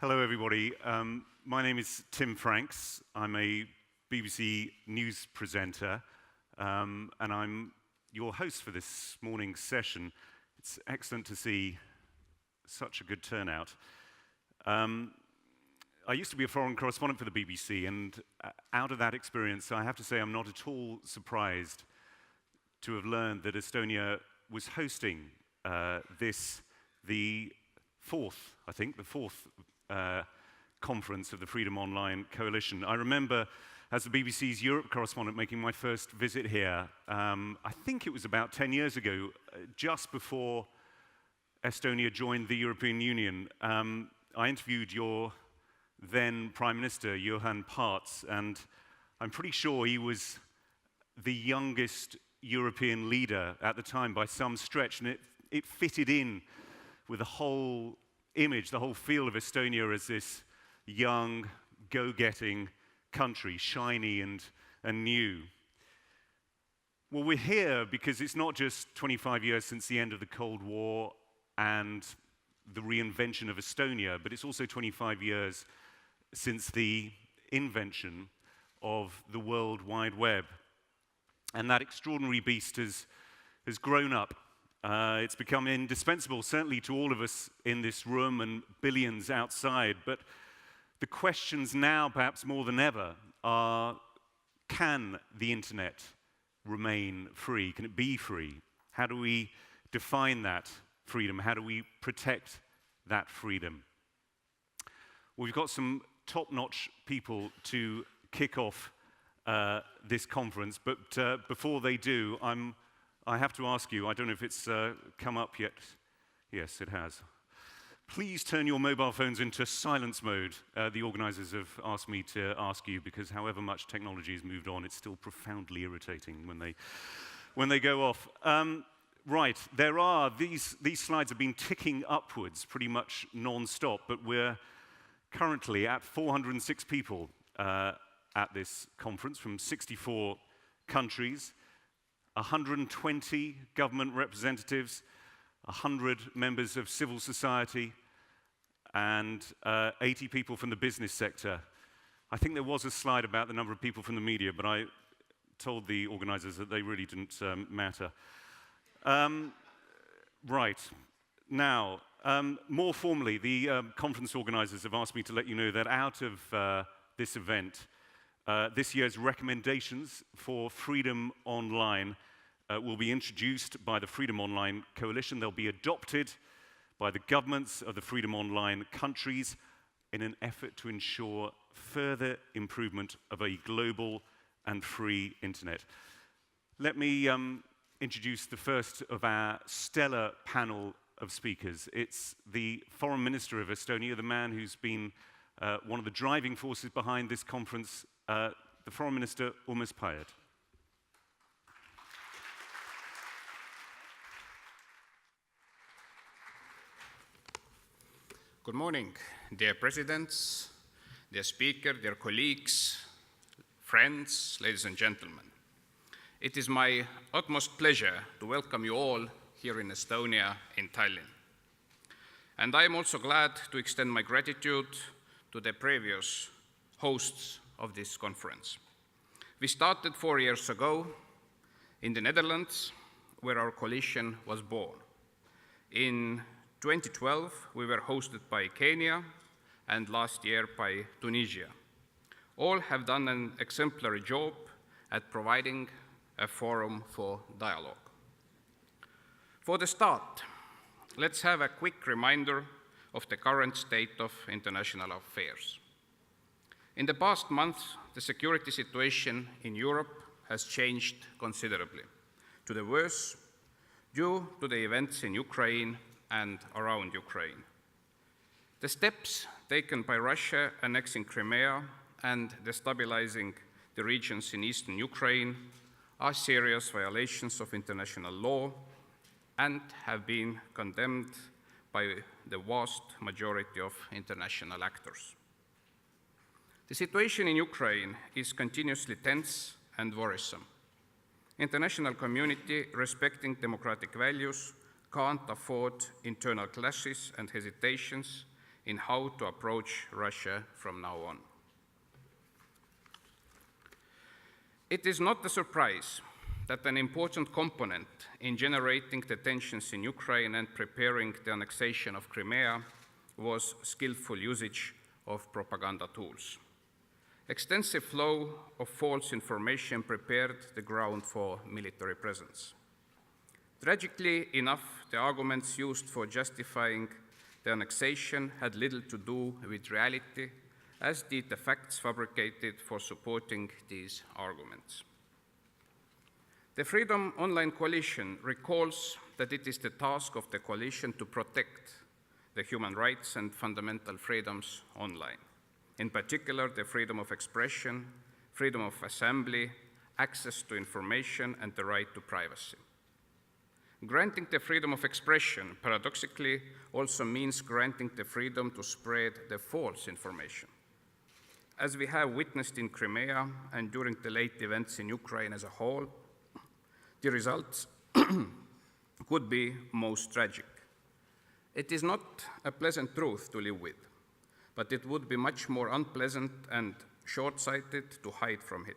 Hello, everybody. My name is Tim Franks. I'm a BBC News presenter, and I'm your host for this morning's session. It's excellent to see such a good turnout. I used to be a foreign correspondent for the BBC, and out of that experience, I have to say I'm not at all surprised to have learned that Estonia was hosting the fourth conference of the Freedom Online Coalition. I remember, as the BBC's Europe correspondent, making my first visit here. I think it was about 10 years ago, just before Estonia joined the European Union. I interviewed your then Prime Minister, Juhan Parts, and I'm pretty sure he was the youngest European leader at the time by some stretch, and it fitted in with the whole image, the whole feel of Estonia as this young, go-getting country, shiny and new. Well, we're here because it's not just 25 years since the end of the Cold War and the reinvention of Estonia, but it's also 25 years since the invention of the World Wide Web. And that extraordinary beast has grown up. It's become indispensable, certainly to all of us in this room and billions outside. But the questions now, perhaps more than ever, are, can the internet remain free? Can it be free? How do we define that freedom? How do we protect that freedom? Well, we've got some top-notch people to kick off this conference, but before they do, I have to ask you, I don't know if it's come up yet. Yes, it has. Please turn your mobile phones into silence mode. The organizers have asked me to ask you, because however much technology has moved on, it's still profoundly irritating when they go off. Right, these slides have been ticking upwards pretty much non-stop, but we're currently at 406 people at this conference from 64 countries. 120 government representatives, 100 members of civil society, and 80 people from the business sector. I think there was a slide about the number of people from the media, but I told the organizers that they really didn't matter. Right. Now, more formally, the conference organizers have asked me to let you know that out of this event, this year's recommendations for Freedom Online will be introduced by the Freedom Online Coalition. They'll be adopted by the governments of the Freedom Online countries in an effort to ensure further improvement of a global and free internet. Let me introduce the first of our stellar panel of speakers. It's the Foreign Minister of Estonia, the man who's been one of the driving forces behind this conference, the Foreign Minister, Urmas Paet. Good morning, dear presidents, dear speaker, dear colleagues, friends, ladies and gentlemen. It is my utmost pleasure to welcome you all here in Estonia, in Tallinn. And I am also glad to extend my gratitude to the previous hosts of this conference. We started 4 years ago in the Netherlands, where our coalition was born. In 2012, we were hosted by Kenya, and last year by Tunisia. All have done an exemplary job at providing a forum for dialogue. For the start, let's have a quick reminder of the current state of international affairs. In the past month, the security situation in Europe has changed considerably, to the worse, due to the events in Ukraine and around Ukraine. The steps taken by Russia annexing Crimea and destabilizing the regions in eastern Ukraine are serious violations of international law and have been condemned by the vast majority of international actors. The situation in Ukraine is continuously tense and worrisome. International community respecting democratic values can't afford internal clashes and hesitations in how to approach Russia from now on. It is not a surprise that an important component in generating the tensions in Ukraine and preparing the annexation of Crimea was skillful usage of propaganda tools. Extensive flow of false information prepared the ground for military presence. Tragically enough, the arguments used for justifying the annexation had little to do with reality, as did the facts fabricated for supporting these arguments. The Freedom Online Coalition recalls that it is the task of the coalition to protect the human rights and fundamental freedoms online, in particular the freedom of expression, freedom of assembly, access to information, and the right to privacy. Granting the freedom of expression, paradoxically, also means granting the freedom to spread the false information. As we have witnessed in Crimea and during the late events in Ukraine as a whole, the results could be most tragic. It is not a pleasant truth to live with, but it would be much more unpleasant and short-sighted to hide from it.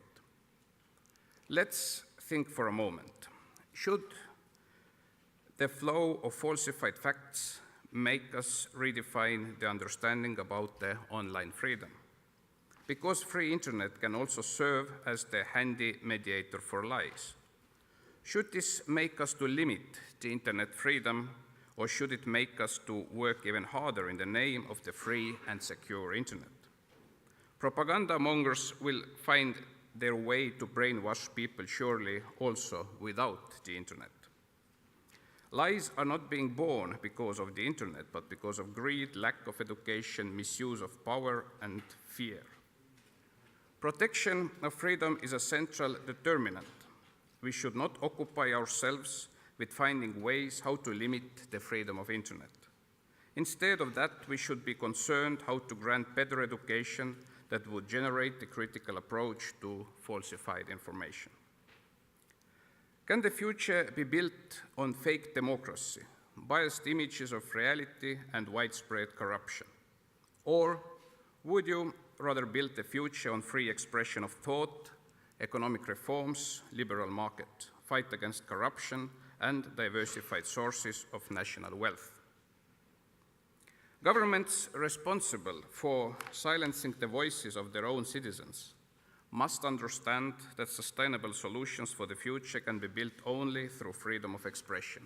Let's think for a moment. Should the flow of falsified facts make us redefine the understanding about the online freedom? Because free internet can also serve as the handy mediator for lies. Should this make us to limit the internet freedom, or should it make us to work even harder in the name of the free and secure internet? Propaganda mongers will find their way to brainwash people surely also without the internet. Lies are not being born because of the internet, but because of greed, lack of education, misuse of power, and fear. Protection of freedom is a central determinant. We should not occupy ourselves with finding ways how to limit the freedom of internet. Instead of that, we should be concerned how to grant better education that would generate the critical approach to falsified information. Can the future be built on fake democracy, biased images of reality, and widespread corruption? Or would you rather build the future on free expression of thought, economic reforms, liberal market, fight against corruption, and diversified sources of national wealth? Governments responsible for silencing the voices of their own citizens must understand that sustainable solutions for the future can be built only through freedom of expression.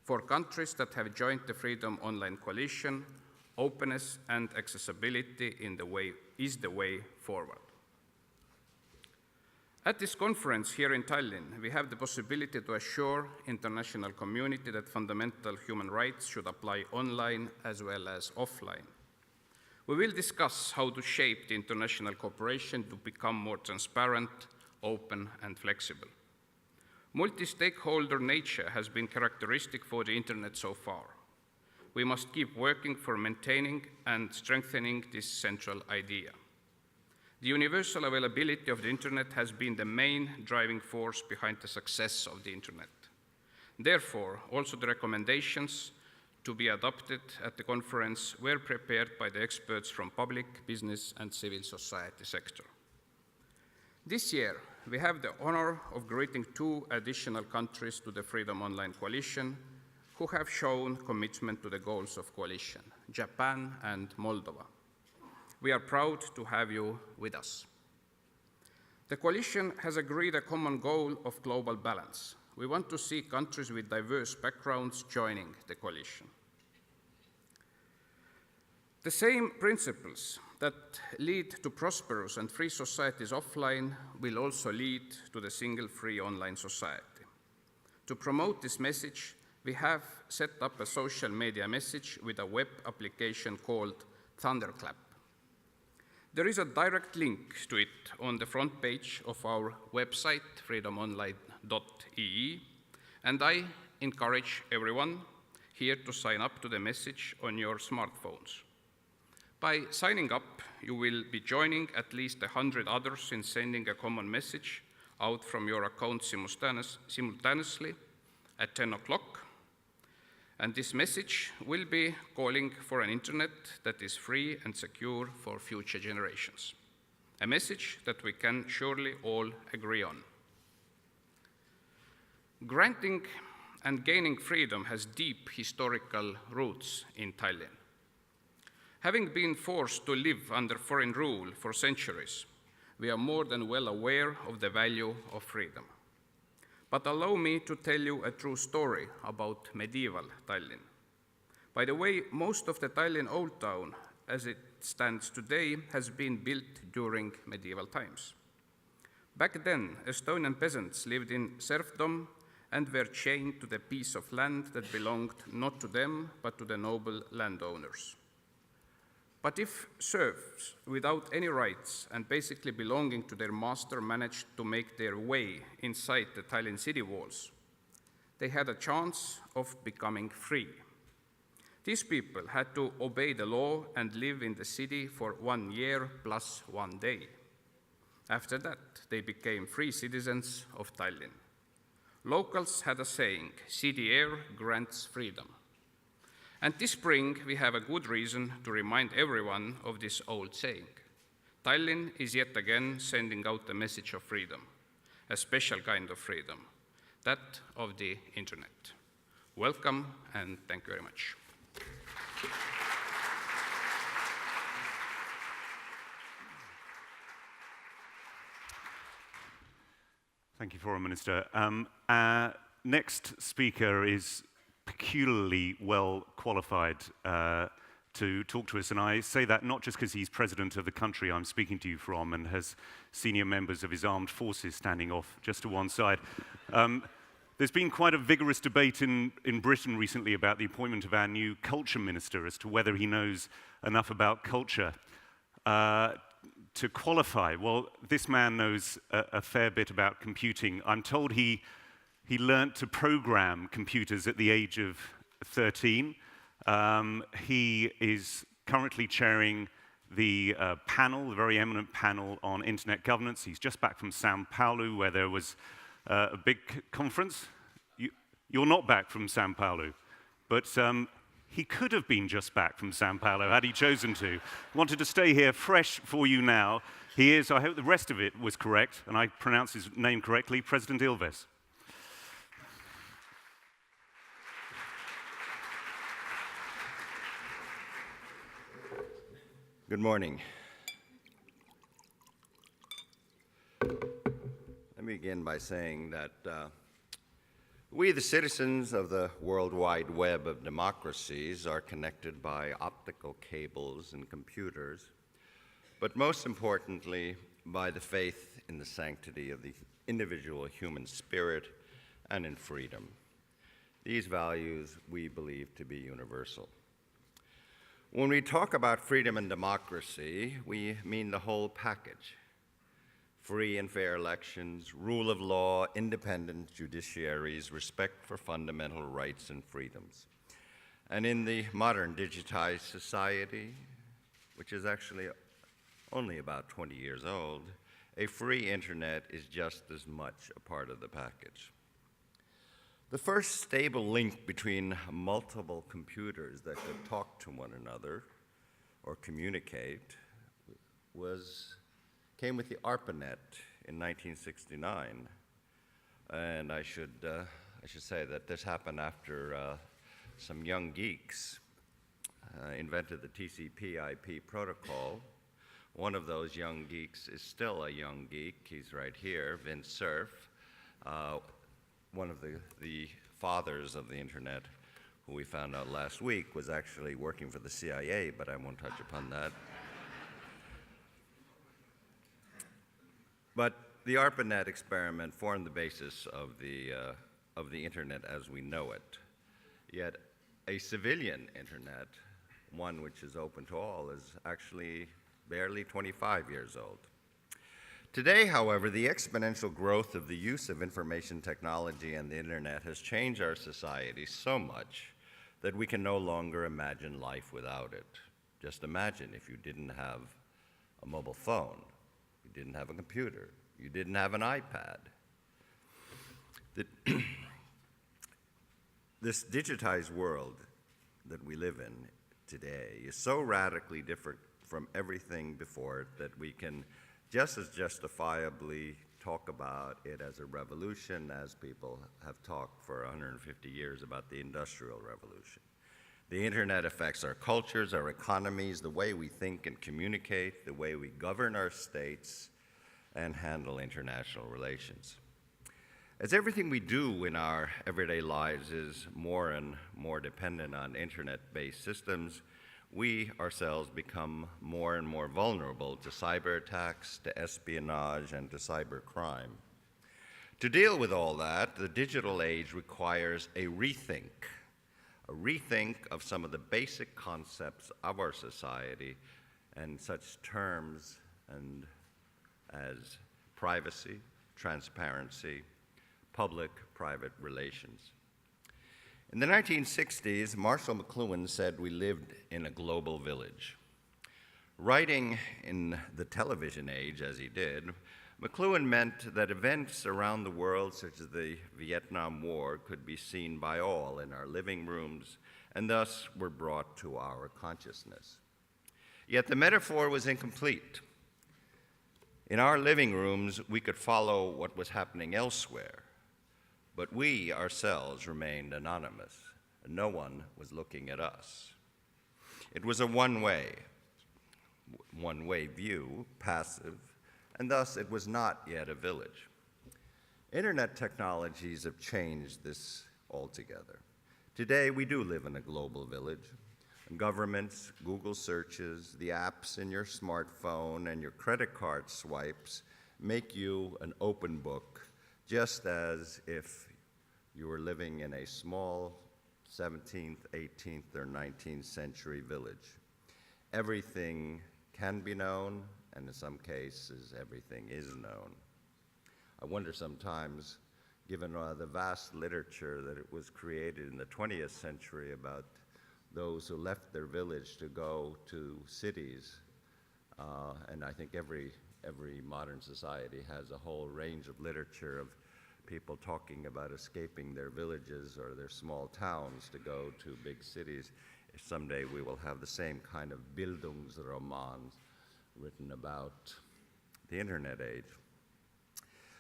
For countries that have joined the Freedom Online Coalition, openness and accessibility is the way forward. At this conference here in Tallinn, we have the possibility to assure international community that fundamental human rights should apply online as well as offline. We will discuss how to shape the international cooperation to become more transparent, open, and flexible. Multi-stakeholder nature has been characteristic for the internet so far. We must keep working for maintaining and strengthening this central idea. The universal availability of the internet has been the main driving force behind the success of the internet. Therefore, also the recommendations to be adopted at the conference were prepared by the experts from public, business, and civil society sector. This year, we have the honor of greeting 2 additional countries to the Freedom Online Coalition who have shown commitment to the goals of coalition, Japan and Moldova. We are proud to have you with us. The coalition has agreed a common goal of global balance. We want to see countries with diverse backgrounds joining the coalition. The same principles that lead to prosperous and free societies offline will also lead to the single free online society. To promote this message, we have set up a social media message with a web application called Thunderclap. There is a direct link to it on the front page of our website, freedomonline.ee, and I encourage everyone here to sign up to the message on your smartphones. By signing up, you will be joining at least 100 others in sending a common message out from your account simultaneously at 10 o'clock. And this message will be calling for an internet that is free and secure for future generations. A message that we can surely all agree on. Granting and gaining freedom has deep historical roots in Tallinn. Having been forced to live under foreign rule for centuries, we are more than well aware of the value of freedom. But allow me to tell you a true story about medieval Tallinn. By the way, most of the Tallinn Old Town, as it stands today, has been built during medieval times. Back then, Estonian peasants lived in serfdom and were chained to the piece of land that belonged not to them, but to the noble landowners. But if serfs without any rights and basically belonging to their master managed to make their way inside the Tallinn city walls, they had a chance of becoming free. These people had to obey the law and live in the city for 1 year plus 1 day. After that, they became free citizens of Tallinn. Locals had a saying, "City air grants freedom." And this spring, we have a good reason to remind everyone of this old saying. Tallinn is yet again sending out a message of freedom, a special kind of freedom, that of the internet. Welcome, and thank you very much. Thank you, Foreign Minister. Our next speaker is peculiarly well qualified to talk to us, and I say that not just because he's president of the country I'm speaking to you from and has senior members of his armed forces standing off just to one side. There's been quite a vigorous debate in Britain recently about the appointment of our new culture minister as to whether he knows enough about culture to qualify. Well, this man knows a fair bit about computing. I'm told he learnt to program computers at the age of 13. He is currently chairing the panel, the very eminent panel on internet governance. He's just back from Sao Paulo, where there was a big conference. You're not back from Sao Paulo, but he could have been just back from Sao Paulo had he chosen to. Wanted to stay here fresh for you now. He is, I hope the rest of it was correct, and I pronounce his name correctly, President Ilves. Good morning. Let me begin by saying that we, the citizens of the World Wide Web of democracies, are connected by optical cables and computers, but most importantly, by the faith in the sanctity of the individual human spirit and in freedom. These values we believe to be universal. When we talk about freedom and democracy, we mean the whole package. Free and fair elections, rule of law, independent judiciaries, respect for fundamental rights and freedoms. And in the modern digitized society, which is actually only about 20 years old, a free internet is just as much a part of the package. The first stable link between multiple computers that could talk to one another or communicate came with the ARPANET in 1969. And I should say that this happened after some young geeks invented the TCP/IP protocol. One of those young geeks is still a young geek. He's right here, Vint Cerf. One of the fathers of the internet, who we found out last week was actually working for the CIA, but I won't touch upon that. But the ARPANET experiment formed the basis of the internet as we know it. Yet a civilian internet, one which is open to all, is actually barely 25 years old. Today, however, the exponential growth of the use of information technology and the internet has changed our society so much that we can no longer imagine life without it. Just imagine if you didn't have a mobile phone, you didn't have a computer, you didn't have an iPad. This digitized world that we live in today is so radically different from everything before it that we can just as justifiably talk about it as a revolution as people have talked for 150 years about the Industrial Revolution. The internet affects our cultures, our economies, the way we think and communicate, the way we govern our states, and handle international relations. As everything we do in our everyday lives is more and more dependent on internet-based systems, we ourselves become more and more vulnerable to cyber attacks, to espionage, and to cyber crime. To deal with all that, the digital age requires a rethink of some of the basic concepts of our society and such terms as privacy, transparency, public-private relations. In the 1960s, Marshall McLuhan said we lived in a global village. Writing in the television age, as he did, McLuhan meant that events around the world, such as the Vietnam War, could be seen by all in our living rooms and thus were brought to our consciousness. Yet the metaphor was incomplete. In our living rooms, we could follow what was happening elsewhere, but we ourselves remained anonymous, and no one was looking at us. It was a one-way view, passive, and thus it was not yet a village. Internet technologies have changed this altogether. Today, we do live in a global village. Governments, Google searches, the apps in your smartphone, and your credit card swipes make you an open book, just as if you were living in a small 17th, 18th, or 19th century village. Everything can be known, and in some cases, everything is known. I wonder sometimes, given the vast literature that it was created in the 20th century about those who left their village to go to cities, and I think every modern society has a whole range of literature of people talking about escaping their villages or their small towns to go to big cities. Someday we will have the same kind of Bildungsromans written about the internet age.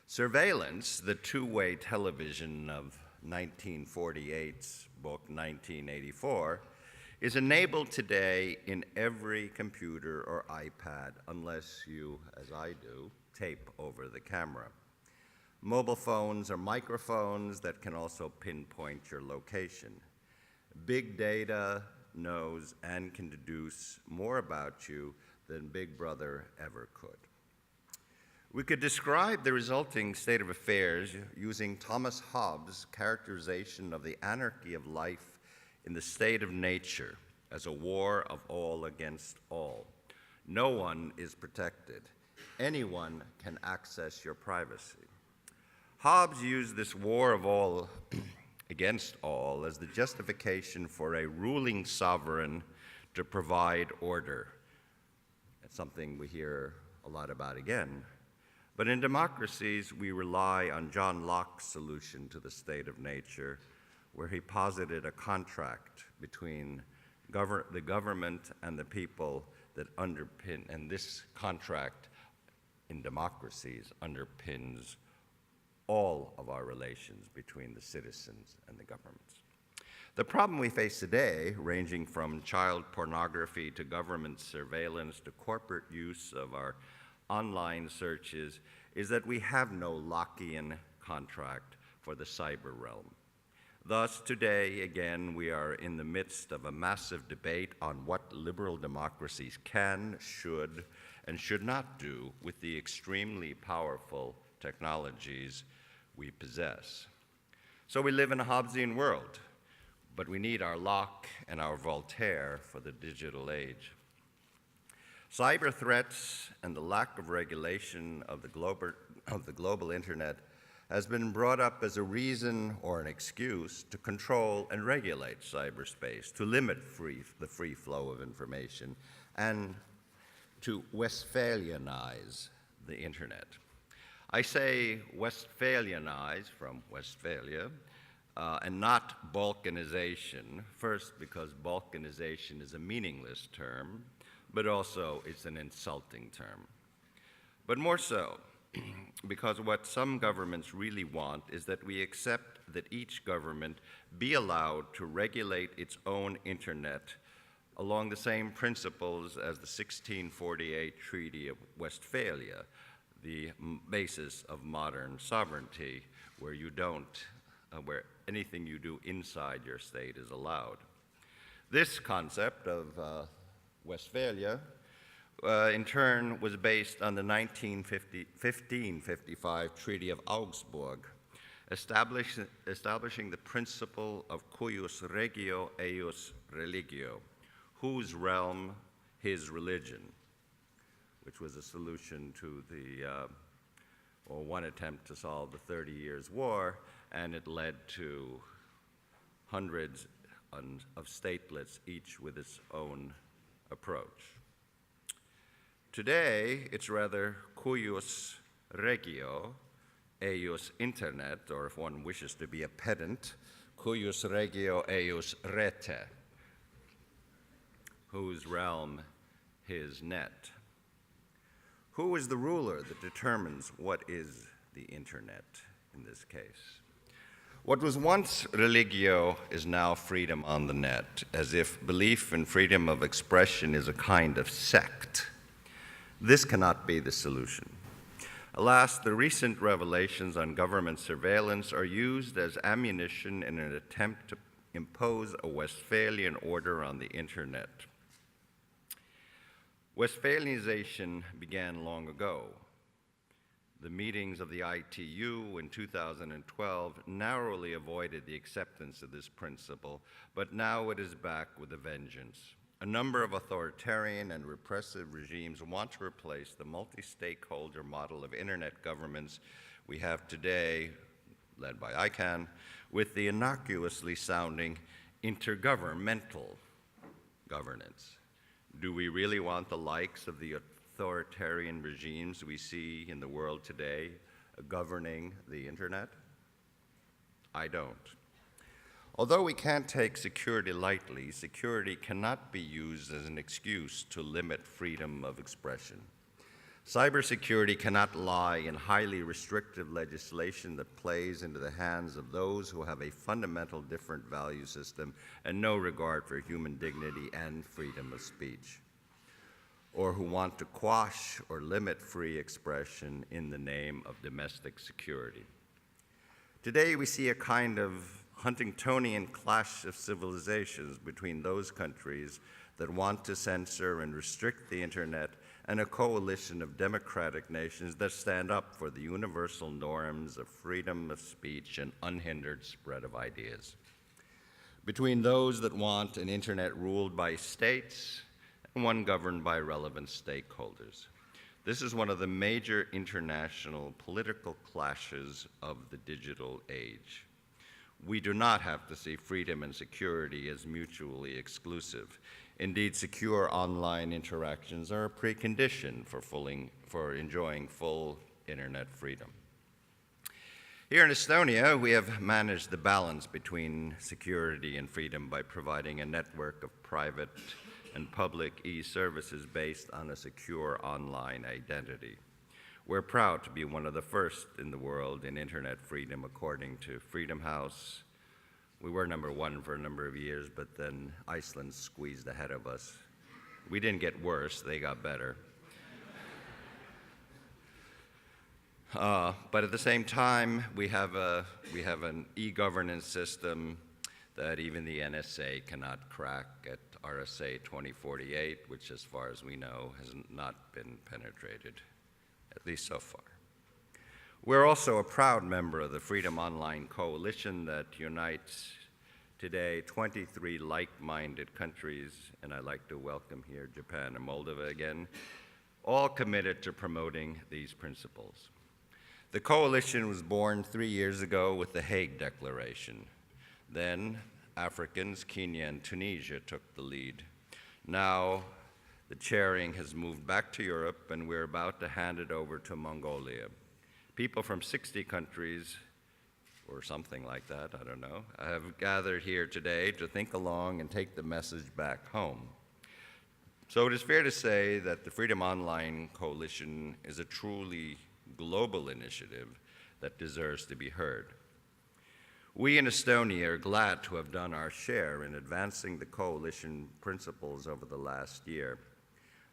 Surveillance, the two-way television of 1948's book 1984, is enabled today in every computer or iPad, unless you, as I do, tape over the camera. Mobile phones are microphones that can also pinpoint your location. Big data knows and can deduce more about you than Big Brother ever could. We could describe the resulting state of affairs using Thomas Hobbes' characterization of the anarchy of life in the state of nature as a war of all against all. No one is protected. Anyone can access your privacy. Hobbes used this war of all against all as the justification for a ruling sovereign to provide order. It's something we hear a lot about again. But in democracies, we rely on John Locke's solution to the state of nature, where he posited a contract between the government and the people that underpin, and this contract in democracies underpins all of our relations between the citizens and the governments. The problem we face today, ranging from child pornography to government surveillance to corporate use of our online searches, is that we have no Lockean contract for the cyber realm. Thus, today, again, we are in the midst of a massive debate on what liberal democracies can, should, and should not do with the extremely powerful technologies we possess. So we live in a Hobbesian world, but we need our Locke and our Voltaire for the digital age. Cyber threats and the lack of regulation of the global internet has been brought up as a reason or an excuse to control and regulate cyberspace, to limit the free flow of information, and to Westphalianize the internet. I say Westphalianize from Westphalia and not balkanization. First, because balkanization is a meaningless term, but also it's an insulting term. But more so, because what some governments really want is that we accept that each government be allowed to regulate its own internet along the same principles as the 1648 Treaty of Westphalia, the basis of modern sovereignty, where where anything you do inside your state is allowed. This concept of Westphalia, in turn, was based on the 1555 Treaty of Augsburg, establishing the principle of cuius regio eius religio, whose realm, his religion, which was a solution to or one attempt to solve the 30 Years' War, and it led to hundreds of statelets, each with its own approach. Today, it's rather cuius regio eius internet, or if one wishes to be a pedant, cuius regio eius rete, whose realm, his net. Who is the ruler that determines what is the internet in this case? What was once religio is now freedom on the net, as if belief in freedom of expression is a kind of sect. This cannot be the solution. Alas, the recent revelations on government surveillance are used as ammunition in an attempt to impose a Westphalian order on the internet. Westphalianization began long ago. The meetings of the ITU in 2012 narrowly avoided the acceptance of this principle, but now it is back with a vengeance. A number of authoritarian and repressive regimes want to replace the multi-stakeholder model of internet governments we have today, led by ICANN, with the innocuously sounding intergovernmental governance. Do we really want the likes of the authoritarian regimes we see in the world today governing the internet? I don't. Although we can't take security lightly, security cannot be used as an excuse to limit freedom of expression. Cybersecurity cannot lie in highly restrictive legislation that plays into the hands of those who have a fundamental different value system and no regard for human dignity and freedom of speech, or who want to quash or limit free expression in the name of domestic security. Today, we see a kind of Huntingtonian clash of civilizations between those countries that want to censor and restrict the internet and a coalition of democratic nations that stand up for the universal norms of freedom of speech and unhindered spread of ideas. Between those that want an internet ruled by states and one governed by relevant stakeholders. This is one of the major international political clashes of the digital age. We do not have to see freedom and security as mutually exclusive. Indeed, secure online interactions are a precondition for enjoying full internet freedom. Here in Estonia, we have managed the balance between security and freedom by providing a network of private and public e-services based on a secure online identity. We're proud to be one of the first in the world in internet freedom, according to Freedom House. We were number one for a number of years, but then Iceland squeezed ahead of us. We didn't get worse, they got better. But at the same time, we have an e-governance system that even the NSA cannot crack at RSA 2048, which as far as we know has not been penetrated, at least so far. We're also a proud member of the Freedom Online Coalition that unites today 23 like-minded countries, and I'd like to welcome here Japan and Moldova again, all committed to promoting these principles. The coalition was born 3 years ago with the Hague Declaration. Then Africans, Kenya and Tunisia took the lead. Now the chairing has moved back to Europe, and we're about to hand it over to Mongolia. People from 60 countries or something like that, I don't know, have gathered here today to think along and take the message back home. So it is fair to say that the Freedom Online Coalition is a truly global initiative that deserves to be heard. We in Estonia are glad to have done our share in advancing the coalition principles over the last year.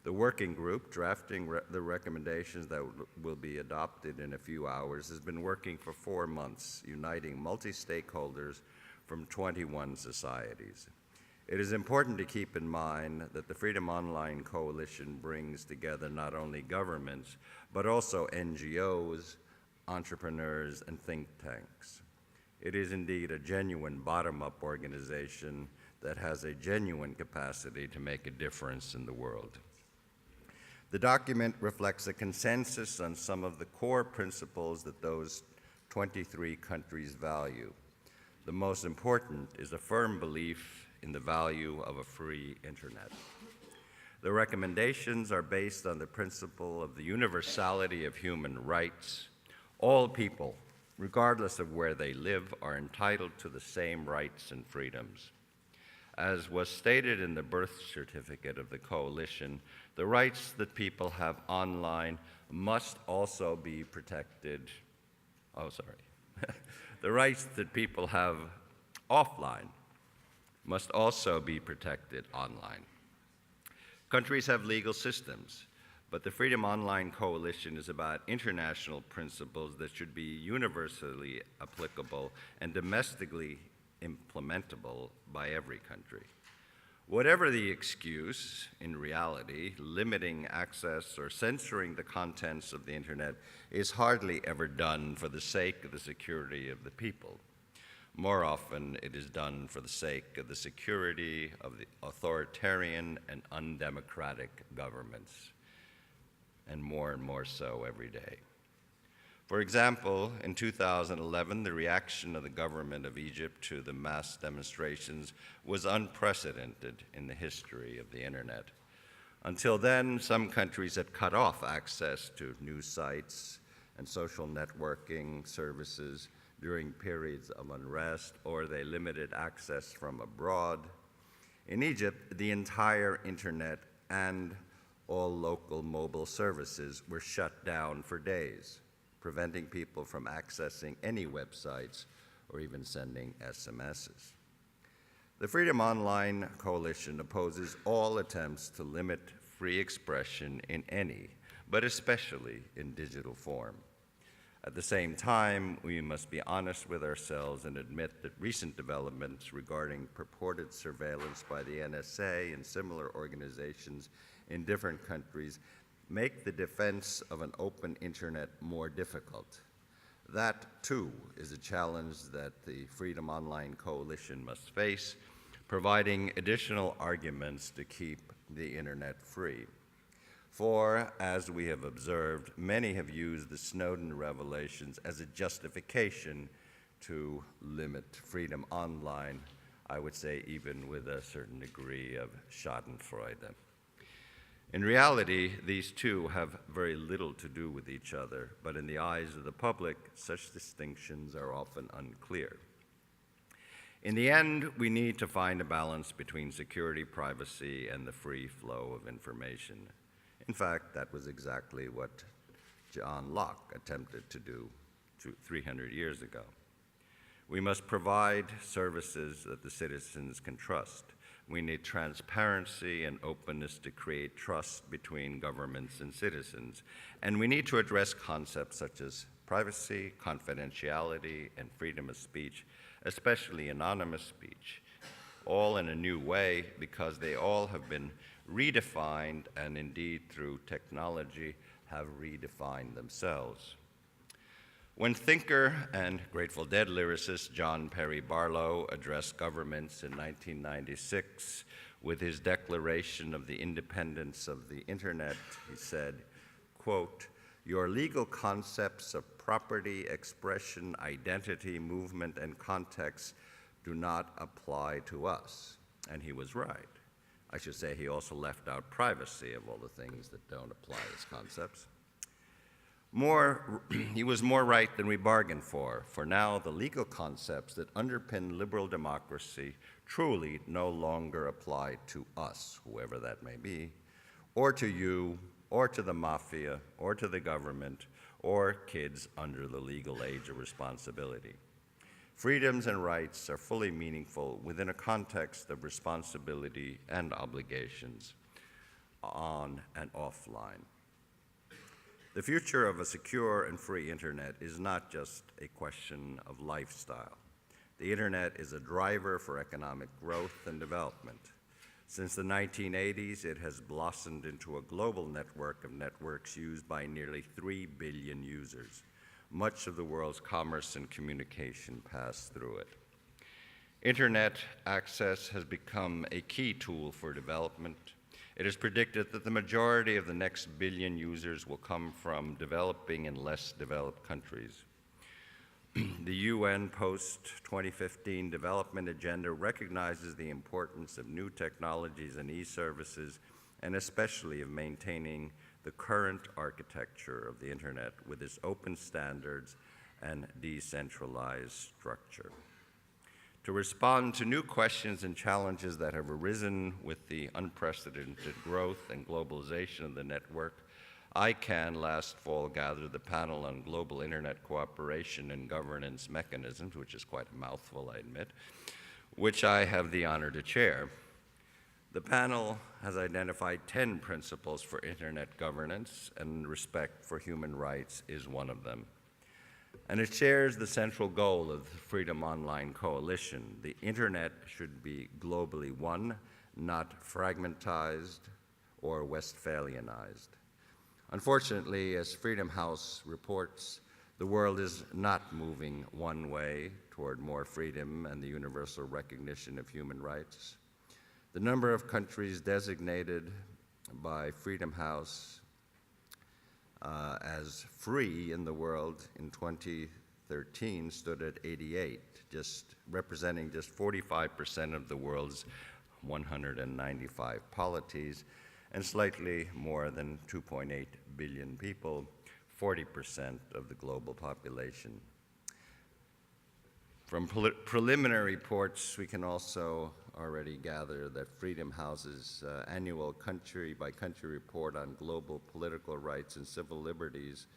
The working group drafting the recommendations that will be adopted in a few hours has been working for 4 months, uniting multi-stakeholders from 21 societies. It is important to keep in mind that the Freedom Online Coalition brings together not only governments, but also NGOs, entrepreneurs, and think tanks. It is indeed a genuine bottom-up organization that has a genuine capacity to make a difference in the world. The document reflects a consensus on some of the core principles that those 23 countries value. The most important is a firm belief in the value of a free internet. The recommendations are based on the principle of the universality of human rights. All people, regardless of where they live, are entitled to the same rights and freedoms. As was stated in the birth certificate of the coalition, the rights that people have online must also be protected. The rights that people have offline must also be protected online. Countries have legal systems, but the Freedom Online Coalition is about international principles that should be universally applicable and domestically implementable by every country. Whatever the excuse, in reality, limiting access or censoring the contents of the internet is hardly ever done for the sake of the security of the people. More often, it is done for the sake of the security of the authoritarian and undemocratic governments, and more so every day. For example, in 2011, the reaction of the government of Egypt to the mass demonstrations was unprecedented in the history of the internet. Until then, some countries had cut off access to news sites and social networking services during periods of unrest, or they limited access from abroad. In Egypt, the entire internet and all local mobile services were shut down for days, preventing people from accessing any websites or even sending SMSs. The Freedom Online Coalition opposes all attempts to limit free expression in any, but especially in digital form. At the same time, we must be honest with ourselves and admit that recent developments regarding purported surveillance by the NSA and similar organizations in different countries make the defense of an open internet more difficult. That, too, is a challenge that the Freedom Online Coalition must face, providing additional arguments to keep the internet free. For, as we have observed, many have used the Snowden revelations as a justification to limit freedom online, I would say even with a certain degree of schadenfreude. In reality, these two have very little to do with each other, but in the eyes of the public, such distinctions are often unclear. In the end, we need to find a balance between security, privacy, and the free flow of information. In fact, that was exactly what John Locke attempted to do 300 years ago. We must provide services that the citizens can trust. We need transparency and openness to create trust between governments and citizens. And we need to address concepts such as privacy, confidentiality, and freedom of speech, especially anonymous speech, all in a new way because they all have been redefined and indeed through technology have redefined themselves. When thinker and Grateful Dead lyricist John Perry Barlow addressed governments in 1996 with his declaration of the independence of the internet, he said, quote, "Your legal concepts of property, expression, identity, movement, and context do not apply to us." And he was right. I should say he also left out privacy of all the things that don't apply as concepts. He was more right than we bargained for now the legal concepts that underpin liberal democracy truly no longer apply to us, whoever that may be, or to you, or to the mafia, or to the government, or kids under the legal age of responsibility. Freedoms and rights are fully meaningful within a context of responsibility and obligations on and offline. The future of a secure and free internet is not just a question of lifestyle. The internet is a driver for economic growth and development. Since the 1980s, it has blossomed into a global network of networks used by nearly 3 billion users. Much of the world's commerce and communication pass through it. Internet access has become a key tool for development. It is predicted that the majority of the next billion users will come from developing and less developed countries. The UN post-2015 development agenda recognizes the importance of new technologies and e-services, and especially of maintaining the current architecture of the internet with its open standards and decentralized structure. To respond to new questions and challenges that have arisen with the unprecedented growth and globalization of the network, ICANN last fall gathered the panel on global internet cooperation and governance mechanisms, which is quite a mouthful, I admit, which I have the honor to chair. The panel has identified 10 principles for internet governance, and respect for human rights is one of them. And it shares the central goal of the Freedom Online Coalition. The internet should be globally one, not fragmentized or Westphalianized. Unfortunately, as Freedom House reports, the world is not moving one way toward more freedom and the universal recognition of human rights. The number of countries designated by Freedom House as free in the world in 2013 stood at 88, representing just 45% of the world's 195 polities, and slightly more than 2.8 billion people, 40% of the global population. From preliminary reports, we can also already gather that Freedom House's annual country-by-country report on global political rights and civil liberties,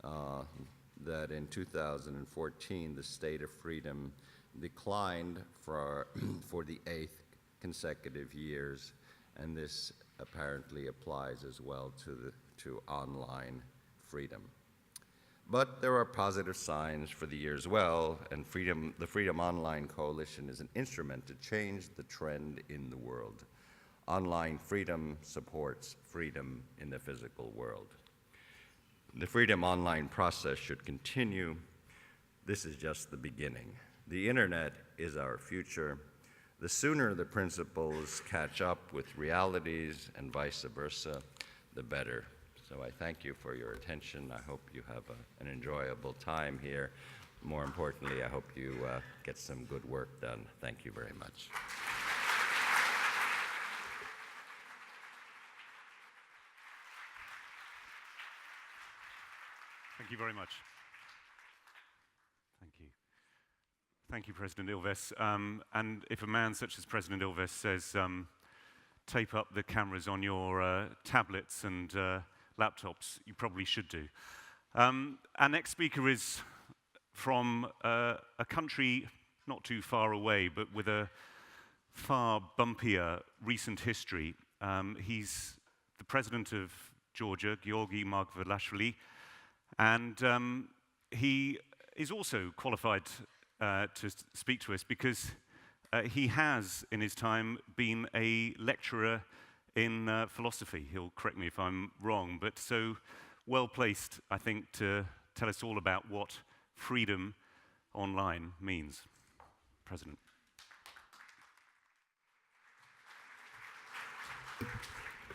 that in 2014, the state of freedom declined for the 8th consecutive years, and this apparently applies as well to online freedom. But there are positive signs for the year as well, and the Freedom Online Coalition is an instrument to change the trend in the world. Online freedom supports freedom in the physical world. The Freedom Online process should continue. This is just the beginning. The internet is our future. The sooner the principles catch up with realities and vice versa, the better. So I thank you for your attention. I hope you have an enjoyable time here. More importantly, I hope you get some good work done. Thank you very much. Thank you very much. Thank you. Thank you, President Ilves. And if a man such as President Ilves says, tape up the cameras on your tablets and laptops, you probably should do. Our next speaker is from a country not too far away, but with a far bumpier recent history. He's the president of Georgia, Georgi Margvelashvili, and he is also qualified to speak to us because he has, in his time, been a lecturer in philosophy. He'll correct me if I'm wrong, but so well placed, I think, to tell us all about what freedom online means. President.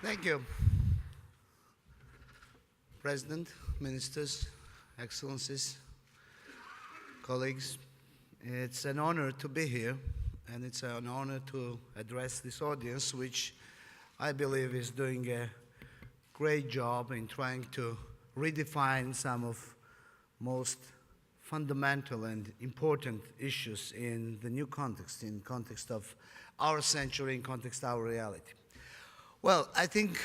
Thank you. President, ministers, excellencies, colleagues, it's an honor to be here, and it's an honor to address this audience, which I believe is doing a great job in trying to redefine some of most fundamental and important issues in the new context, in context of our century, in context of our reality. Well, I think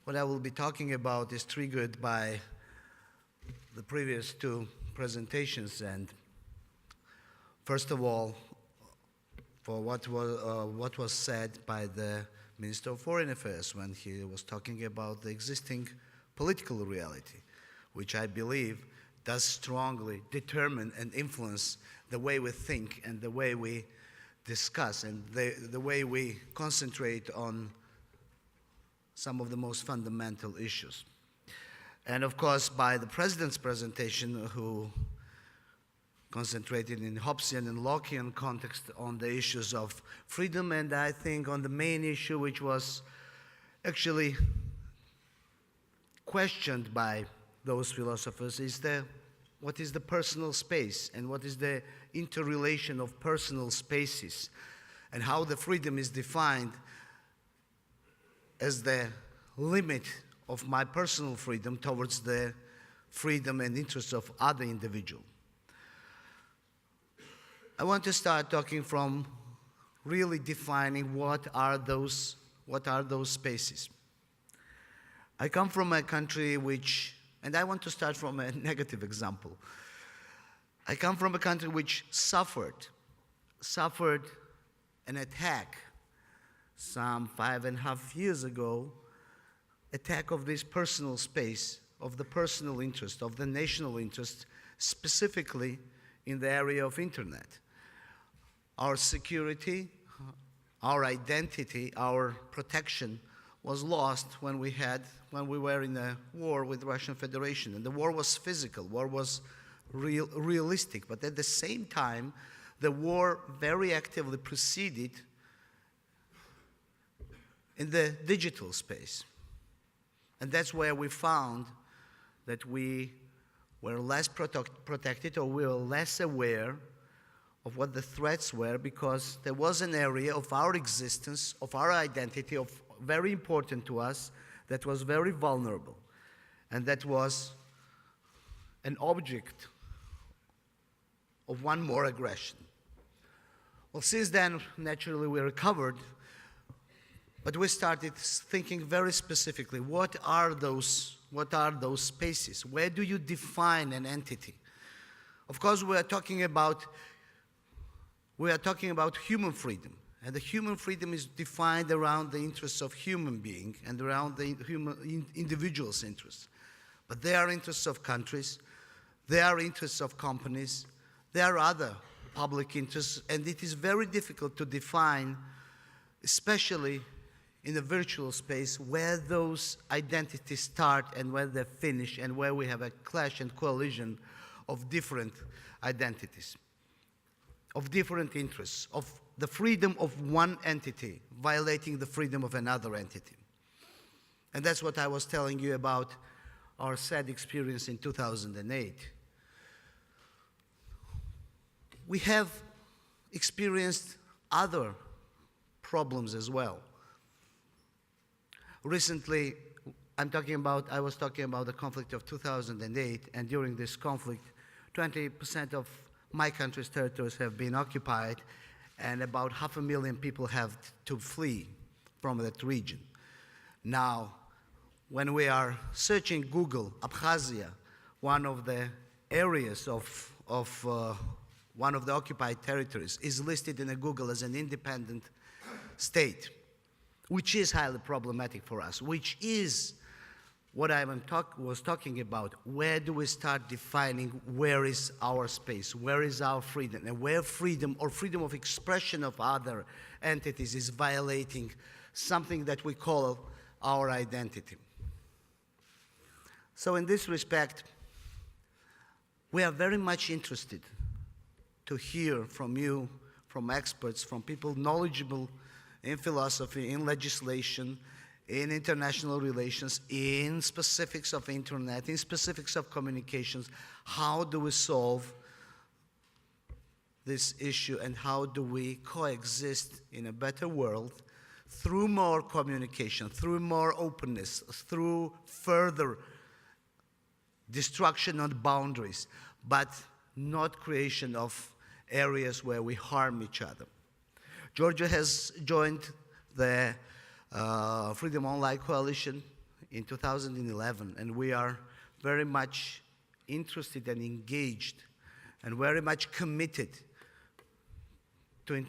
what I will be talking about is triggered by the previous two presentations, and first of all, for what was said by the Minister of Foreign Affairs when he was talking about the existing political reality, which I believe does strongly determine and influence the way we think and the way we discuss and the way we concentrate on some of the most fundamental issues. And of course, by the President's presentation, who concentrated in Hobbesian and Lockean context on the issues of freedom, and I think on the main issue which was actually questioned by those philosophers is what is the personal space and what is the interrelation of personal spaces and how the freedom is defined as the limit of my personal freedom towards the freedom and interests of other individuals. I want to start talking from really defining what are those spaces. I come from a country and I want to start from a negative example. I come from a country which suffered an attack some 5.5 years ago, attack of this personal space, of the personal interest, of the national interest, specifically in the area of internet. Our security, our identity, our protection was lost when we were in a war with the Russian Federation. And the war was physical, war was realistic, but at the same time, the war very actively proceeded in the digital space. And that's where we found that we were less protected, or we were less aware of what the threats were, because there was an area of our existence, of our identity, very important to us, that was very vulnerable, and that was an object of one more aggression. Well, since then, naturally, we recovered, but we started thinking very specifically, what are those spaces? Where do you define an entity? Of course, we are talking about human freedom, and the human freedom is defined around the interests of human being and around the individual's interests. But there are interests of countries, there are interests of companies, there are other public interests, and it is very difficult to define, especially in the virtual space, where those identities start and where they finish, and where we have a clash and collision of different identities, of different interests, of the freedom of one entity violating the freedom of another entity. And that's what I was telling you about our sad experience in 2008. We have experienced other problems as well. Recently, I was talking about the conflict of 2008, and during this conflict, 20% of my country's territories have been occupied, and about 500,000 people have to flee from that region. Now, when we are searching Google, Abkhazia, one of the areas of one of the occupied territories, is listed in Google as an independent state, which is highly problematic for us, which is what I was talking about. Where do we start defining where is our space, where is our freedom, and where freedom or freedom of expression of other entities is violating something that we call our identity. So in this respect, we are very much interested to hear from you, from experts, from people knowledgeable in philosophy, in legislation, in international relations, in specifics of internet, in specifics of communications. How do we solve this issue, and how do we coexist in a better world through more communication, through more openness, through further destruction on boundaries, but not creation of areas where we harm each other. Georgia has joined the Freedom Online Coalition in 2011, and we are very much interested and engaged and very much committed to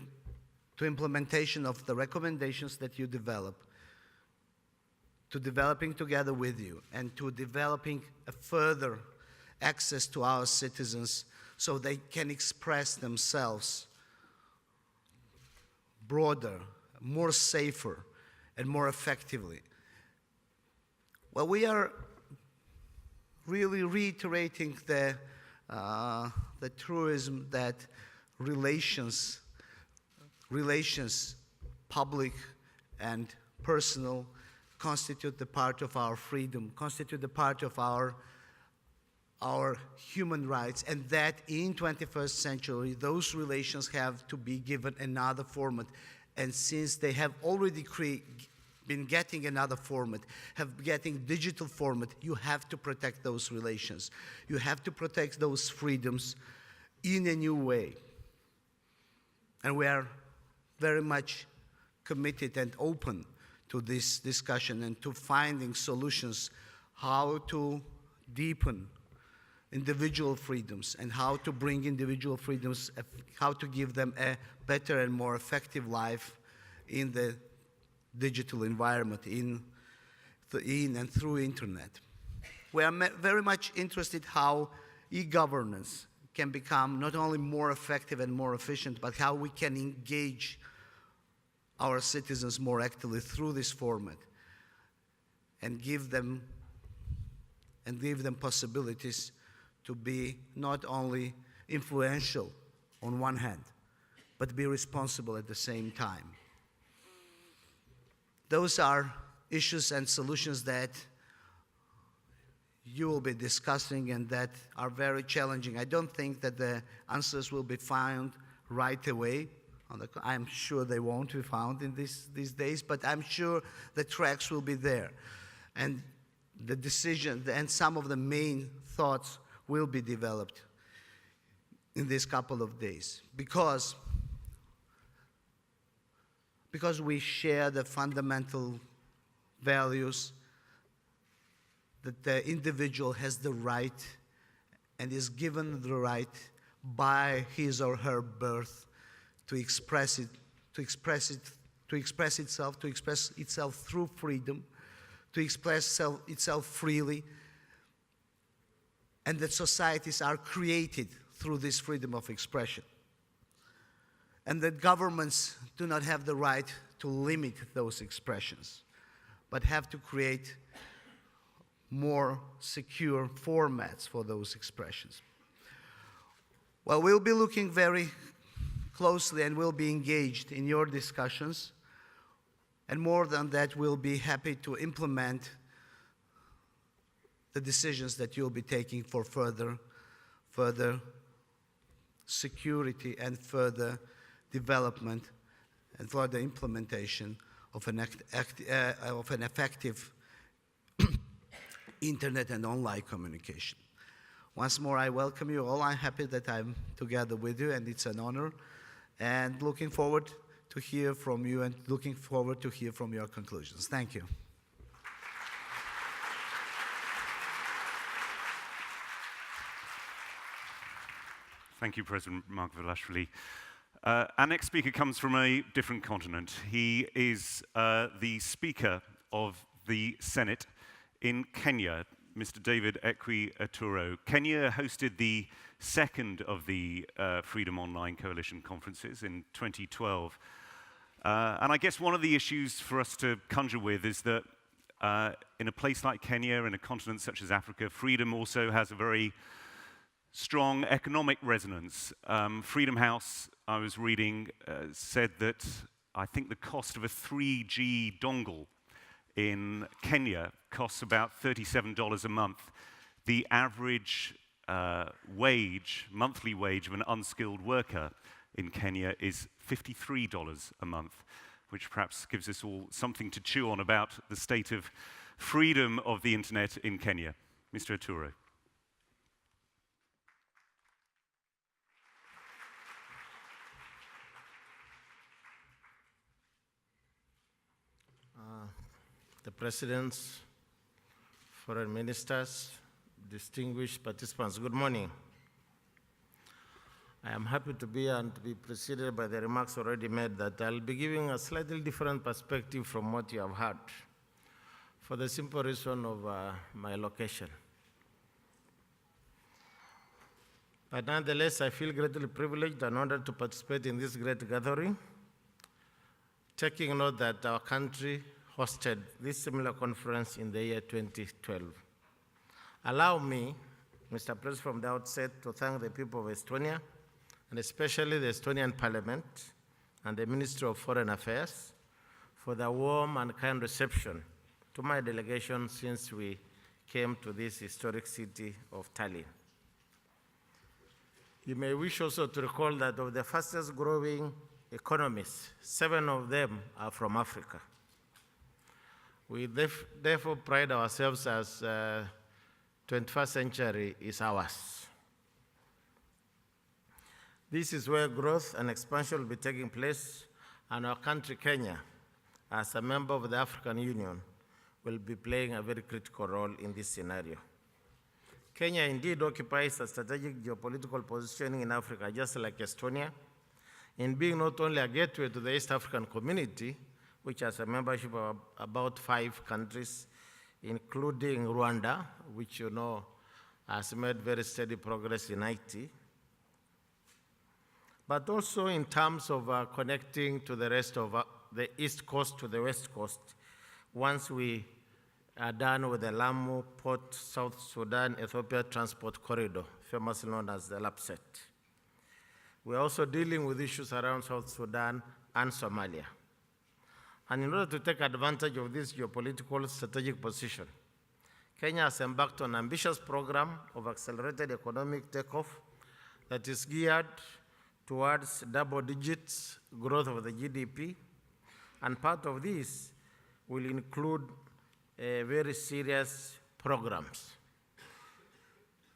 implementation of the recommendations that you develop, to developing together with you, and to developing a further access to our citizens so they can express themselves broader, more safer, and more effectively. Well, we are really reiterating the truism that relations, public and personal, constitute the part of our freedom, constitute the part of our human rights, and that in 21st century, those relations have to be given another format. And since they have already been getting another format, have getting digital format, you have to protect those relations. You have to protect those freedoms in a new way. And we are very much committed and open to this discussion and to finding solutions how to deepen individual freedoms and how to bring individual freedoms, how to give them a better and more effective life in the digital environment, in and through internet. We are very much interested how e-governance can become not only more effective and more efficient, but how we can engage our citizens more actively through this format and give them possibilities to be not only influential on one hand, but be responsible at the same time. Those are issues and solutions that you will be discussing and that are very challenging. I don't think that the answers will be found right away. I'm sure they won't be found in these days, but I'm sure the tracks will be there. And the decision and some of the main thoughts will be developed in this couple of days because we share the fundamental values that the individual has the right and is given the right by his or her birth to express itself through freedom, to express itself freely, and that societies are created through this freedom of expression. And that governments do not have the right to limit those expressions, but have to create more secure formats for those expressions. Well, we'll be looking very closely and we'll be engaged in your discussions. And more than that, we'll be happy to implement the decisions that you'll be taking for further security and further development and further implementation of an effective internet and online communication. Once more, I welcome you all. I'm happy that I'm together with you, and it's an honor. And looking forward to hear from you and looking forward to hear from your conclusions. Thank you. Thank you, President Margvelashvili. Our next speaker comes from a different continent. He is the Speaker of the Senate in Kenya, Mr. David Ekwi Aturo. Kenya hosted the second of the Freedom Online Coalition conferences in 2012. And I guess one of the issues for us to conjure with is that in a place like Kenya, in a continent such as Africa, freedom also has a very strong economic resonance. Freedom House, I was reading, said that I think the cost of a 3G dongle in Kenya costs about $37 a month. The average monthly wage of an unskilled worker in Kenya is $53 a month, which perhaps gives us all something to chew on about the state of freedom of the internet in Kenya. Mr. Aturo. the presidents, foreign ministers, distinguished participants, good morning. I am happy to be here and to be preceded by the remarks already made that I'll be giving a slightly different perspective from what you have heard, for the simple reason of my location. But nonetheless, I feel greatly privileged and honored to participate in this great gathering, taking note that our country hosted this similar conference in the year 2012. Allow me, Mr. President, from the outset to thank the people of Estonia, and especially the Estonian Parliament and the Ministry of Foreign Affairs for the warm and kind reception to my delegation since we came to this historic city of Tallinn. You may wish also to recall that of the fastest growing economies, 7 of them are from Africa. We therefore pride ourselves as 21st century is ours. This is where growth and expansion will be taking place, and our country, Kenya, as a member of the African Union, will be playing a very critical role in this scenario. Kenya indeed occupies a strategic geopolitical positioning in Africa, just like Estonia, in being not only a gateway to the East African community, which has a membership of about 5 countries, including Rwanda, which you know has made very steady progress in IT, but also in terms of connecting to the rest of the East Coast to the West Coast once we are done with the Lamu Port South Sudan Ethiopia Transport Corridor, famously known as the LAPSET. We're also dealing with issues around South Sudan and Somalia. And in order to take advantage of this geopolitical strategic position, Kenya has embarked on an ambitious program of accelerated economic takeoff that is geared towards double digits growth of the GDP, and part of this will include very serious programs.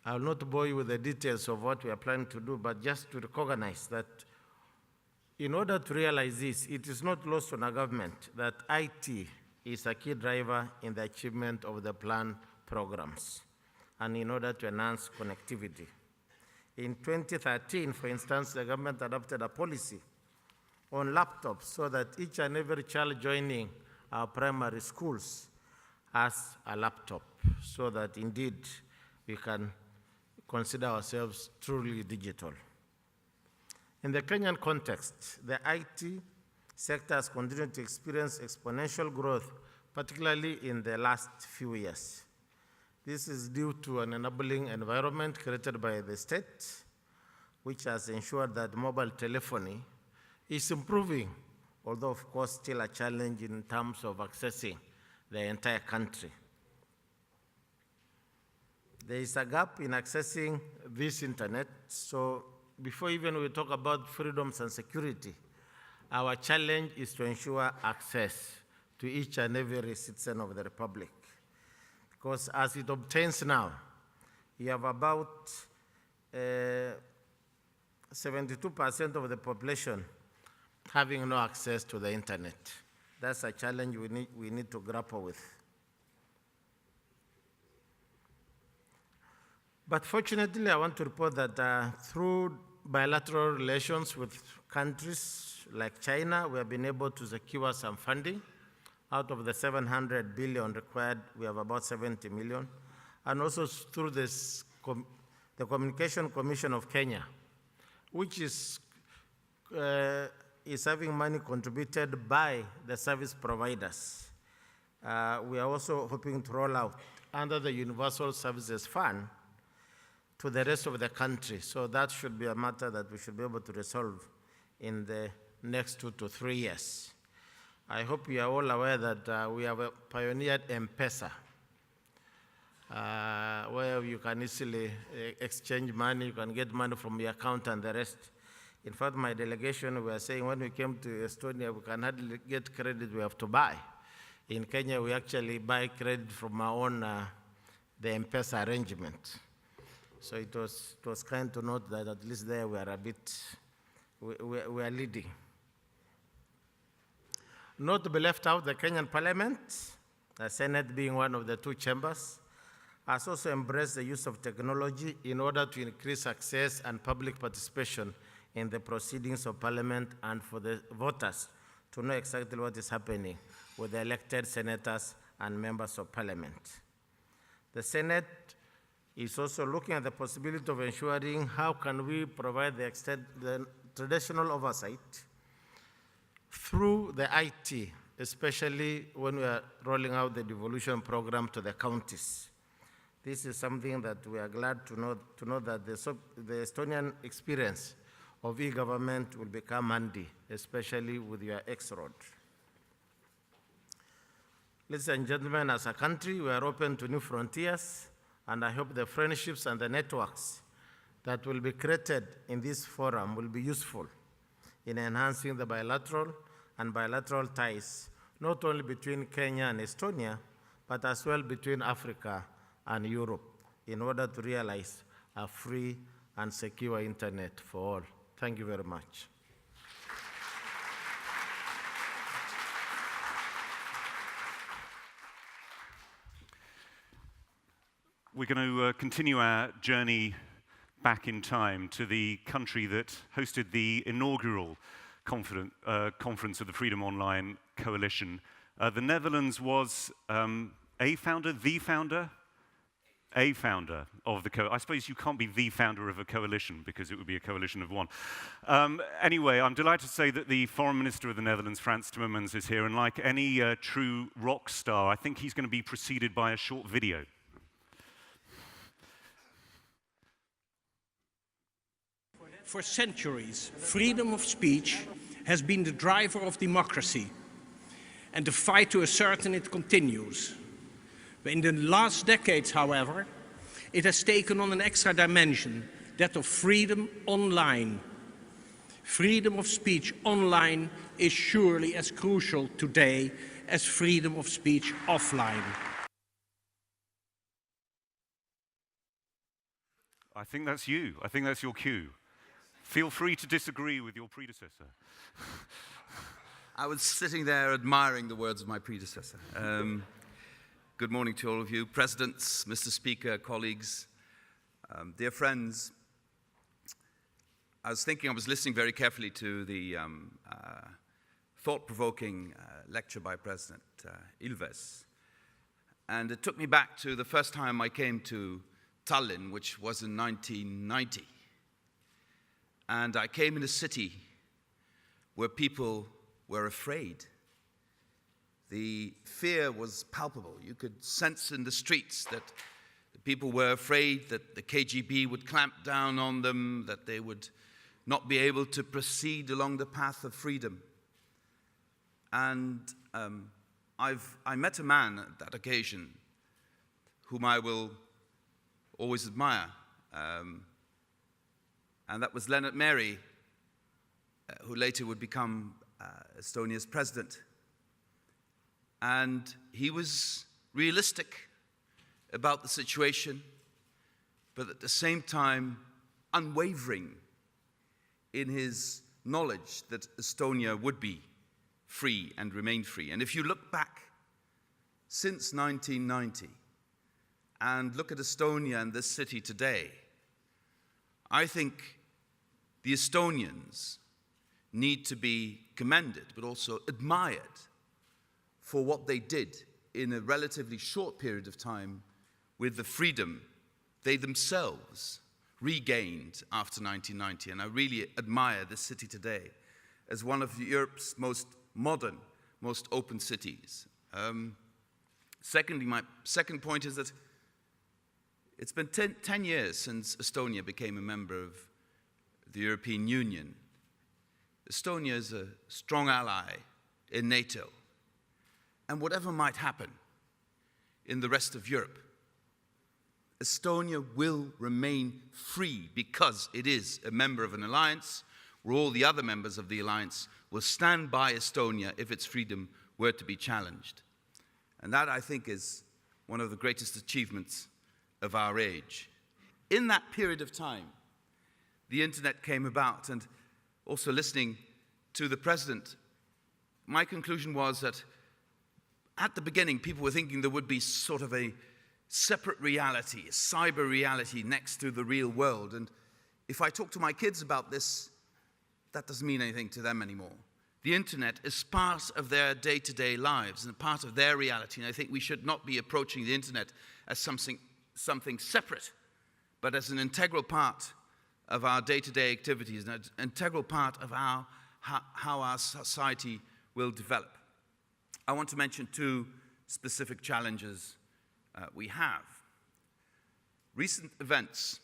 I will not bore you with the details of what we are planning to do, but just to recognize that in order to realize this, it is not lost on our government that IT is a key driver in the achievement of the planned programs, and in order to enhance connectivity. In 2013, for instance, the government adopted a policy on laptops so that each and every child joining our primary schools has a laptop, so that indeed we can consider ourselves truly digital. In the Kenyan context, the IT sector has continued to experience exponential growth, particularly in the last few years. This is due to an enabling environment created by the state, which has ensured that mobile telephony is improving, although of course still a challenge in terms of accessing the entire country. There is a gap in accessing this internet, so before even we talk about freedoms and security, our challenge is to ensure access to each and every citizen of the Republic. Because as it obtains now, you have about 72% of the population having no access to the internet. That's a challenge we need to grapple with. But fortunately, I want to report that through bilateral relations with countries like China, we have been able to secure some funding. Out of the 700 billion required, we have about 70 million. And also through this, the Communication Commission of Kenya, which is having money contributed by the service providers. We are also hoping to roll out under the Universal Services Fund to the rest of the country. So that should be a matter that we should be able to resolve in the next 2 to 3 years. I hope you are all aware that we have pioneered M-Pesa, where you can easily exchange money, you can get money from your account and the rest. In fact, my delegation were saying when we came to Estonia, we can hardly get credit, we have to buy. In Kenya, we actually buy credit from our own, the M-Pesa arrangement. So it was kind to note that at least there we are a bit, we are leading. Not to be left out, the Kenyan Parliament the Senate being one of the two chambers, has also embraced the use of technology in order to increase access and public participation in the proceedings of Parliament and for the voters to know exactly what is happening with the elected senators and members of Parliament. The Senate is also looking at the possibility of ensuring how can we provide the traditional oversight through the IT, especially when we are rolling out the devolution program to the counties. This is something that we are glad to know that the Estonian experience of e-government will become handy, especially with your X-Road. Ladies and gentlemen, as a country, we are open to new frontiers, and I hope the friendships and the networks that will be created in this forum will be useful in enhancing the bilateral and bilateral ties, not only between Kenya and Estonia, but as well between Africa and Europe, in order to realize a free and secure internet for all. Thank you very much. We're going to continue our journey back in time to the country that hosted the inaugural conference of the Freedom Online Coalition. The Netherlands was a founder of the I suppose you can't be the founder of a coalition because it would be a coalition of one. Anyway, I'm delighted to say that the Foreign Minister of the Netherlands, Frans Timmermans, is here, and like any true rock star, I think he's going to be preceded by a short video. For centuries, freedom of speech has been the driver of democracy, and the fight to ascertain it continues. In the last decades, however, it has taken on an extra dimension, that of freedom online. Freedom of speech online is surely as crucial today as freedom of speech offline. I think that's you. I think that's your cue. Feel free to disagree with your predecessor. I was sitting there admiring the words of my predecessor. Good morning to all of you, presidents, Mr. Speaker, colleagues, dear friends. I was listening very carefully to the thought-provoking lecture by President Ilves. And it took me back to the first time I came to Tallinn, which was in 1990. And I came in a city where people were afraid. The fear was palpable. You could sense in the streets that the people were afraid that the KGB would clamp down on them, that they would not be able to proceed along the path of freedom. And I met a man at that occasion whom I will always admire. And that was Lennart Meri, who later would become Estonia's president. And he was realistic about the situation, but at the same time unwavering in his knowledge that Estonia would be free and remain free. And if you look back since 1990 and look at Estonia and this city today, I think the Estonians need to be commended, but also admired for what they did in a relatively short period of time with the freedom they themselves regained after 1990. And I really admire this city today as one of Europe's most modern, most open cities. Secondly, my second point is that it's been 10 years since Estonia became a member of the European Union. Estonia is a strong ally in NATO. And whatever might happen in the rest of Europe, Estonia will remain free because it is a member of an alliance where all the other members of the alliance will stand by Estonia if its freedom were to be challenged. And that, I think, is one of the greatest achievements of our age. In that period of time, the internet came about, and also listening to the president, my conclusion was that at the beginning, people were thinking there would be sort of a separate reality, a cyber reality next to the real world. And if I talk to my kids about this, that doesn't mean anything to them anymore. The internet is part of their day-to-day lives and part of their reality. And I think we should not be approaching the internet as something separate, but as an integral part of our day-to-day activities, an integral part of how our society will develop. I want to mention two specific challenges we have. Recent events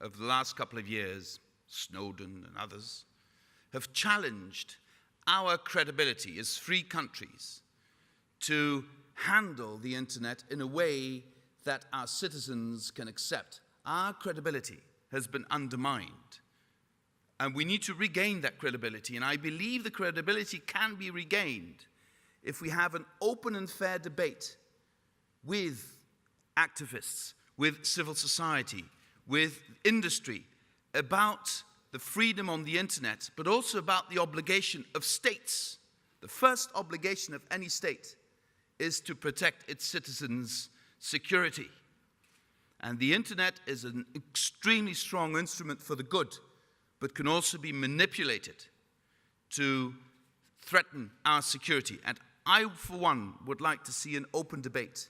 of the last couple of years, Snowden and others, have challenged our credibility as free countries to handle the internet in a way that our citizens can accept. Our credibility has been undermined, and we need to regain that credibility, and I believe the credibility can be regained if we have an open and fair debate with activists, with civil society, with industry about the freedom on the internet, but also about the obligation of states. The first obligation of any state is to protect its citizens' security. And the internet is an extremely strong instrument for the good, but can also be manipulated to threaten our security. And I, for one, would like to see an open debate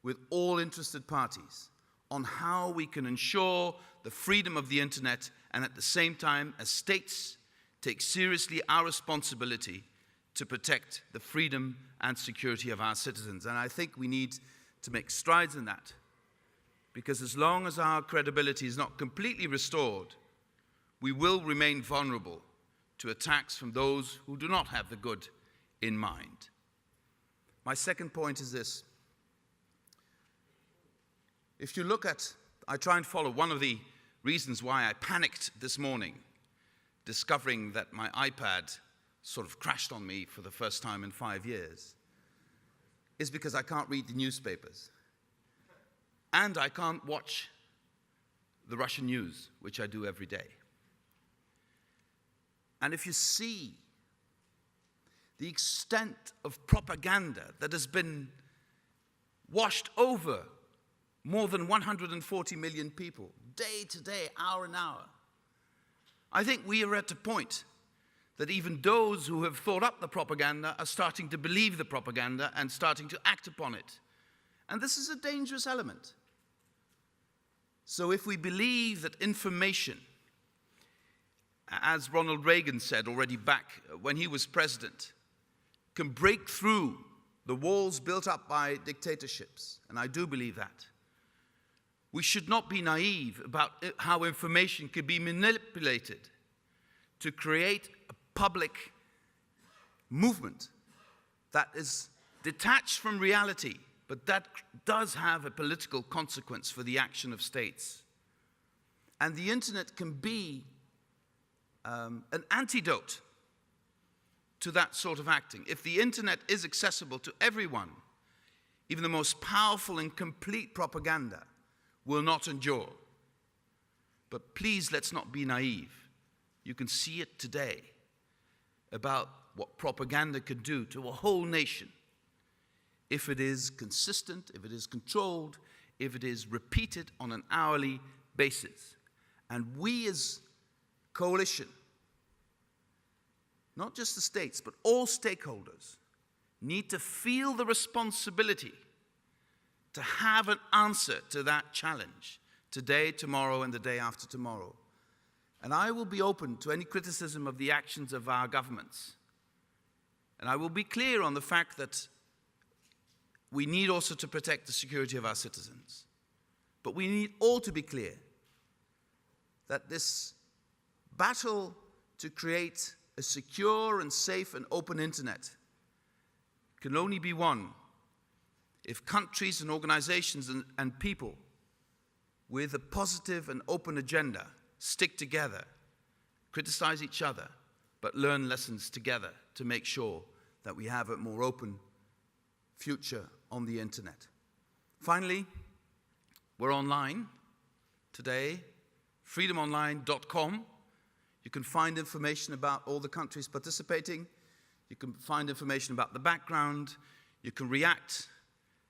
with all interested parties on how we can ensure the freedom of the internet and at the same time, as states, take seriously our responsibility to protect the freedom and security of our citizens. And I think we need to make strides in that, because as long as our credibility is not completely restored, we will remain vulnerable to attacks from those who do not have the good in mind. My second point is this. If you look at, I try and follow one of the reasons why I panicked this morning, discovering that my iPad sort of crashed on me for the first time in 5 years, is because I can't read the newspapers. And I can't watch the Russian news, which I do every day. And if you see the extent of propaganda that has been washed over more than 140 million people, day to day, hour and hour, I think we are at a point that even those who have thought up the propaganda are starting to believe the propaganda and starting to act upon it. And this is a dangerous element. So if we believe that information, as Ronald Reagan said already back when he was president, can break through the walls built up by dictatorships, and I do believe that, we should not be naive about how information can be manipulated to create a public movement that is detached from reality, but that does have a political consequence for the action of states. And the internet can be an antidote to that sort of acting. If the internet is accessible to everyone, even the most powerful and complete propaganda will not endure. But please, let's not be naive. You can see it today about what propaganda can do to a whole nation if it is consistent, if it is controlled, if it is repeated on an hourly basis. And we as coalition, not just the states, but all stakeholders, need to feel the responsibility to have an answer to that challenge today, tomorrow, and the day after tomorrow. And I will be open to any criticism of the actions of our governments. And I will be clear on the fact that we need also to protect the security of our citizens. But we need all to be clear that this battle to create a secure and safe and open internet can only be won if countries and organizations and people with a positive and open agenda stick together, criticize each other, but learn lessons together to make sure that we have a more open future on the internet. Finally, we're online today, freedomonline.com. You can find information about all the countries participating. You can find information about the background. You can react.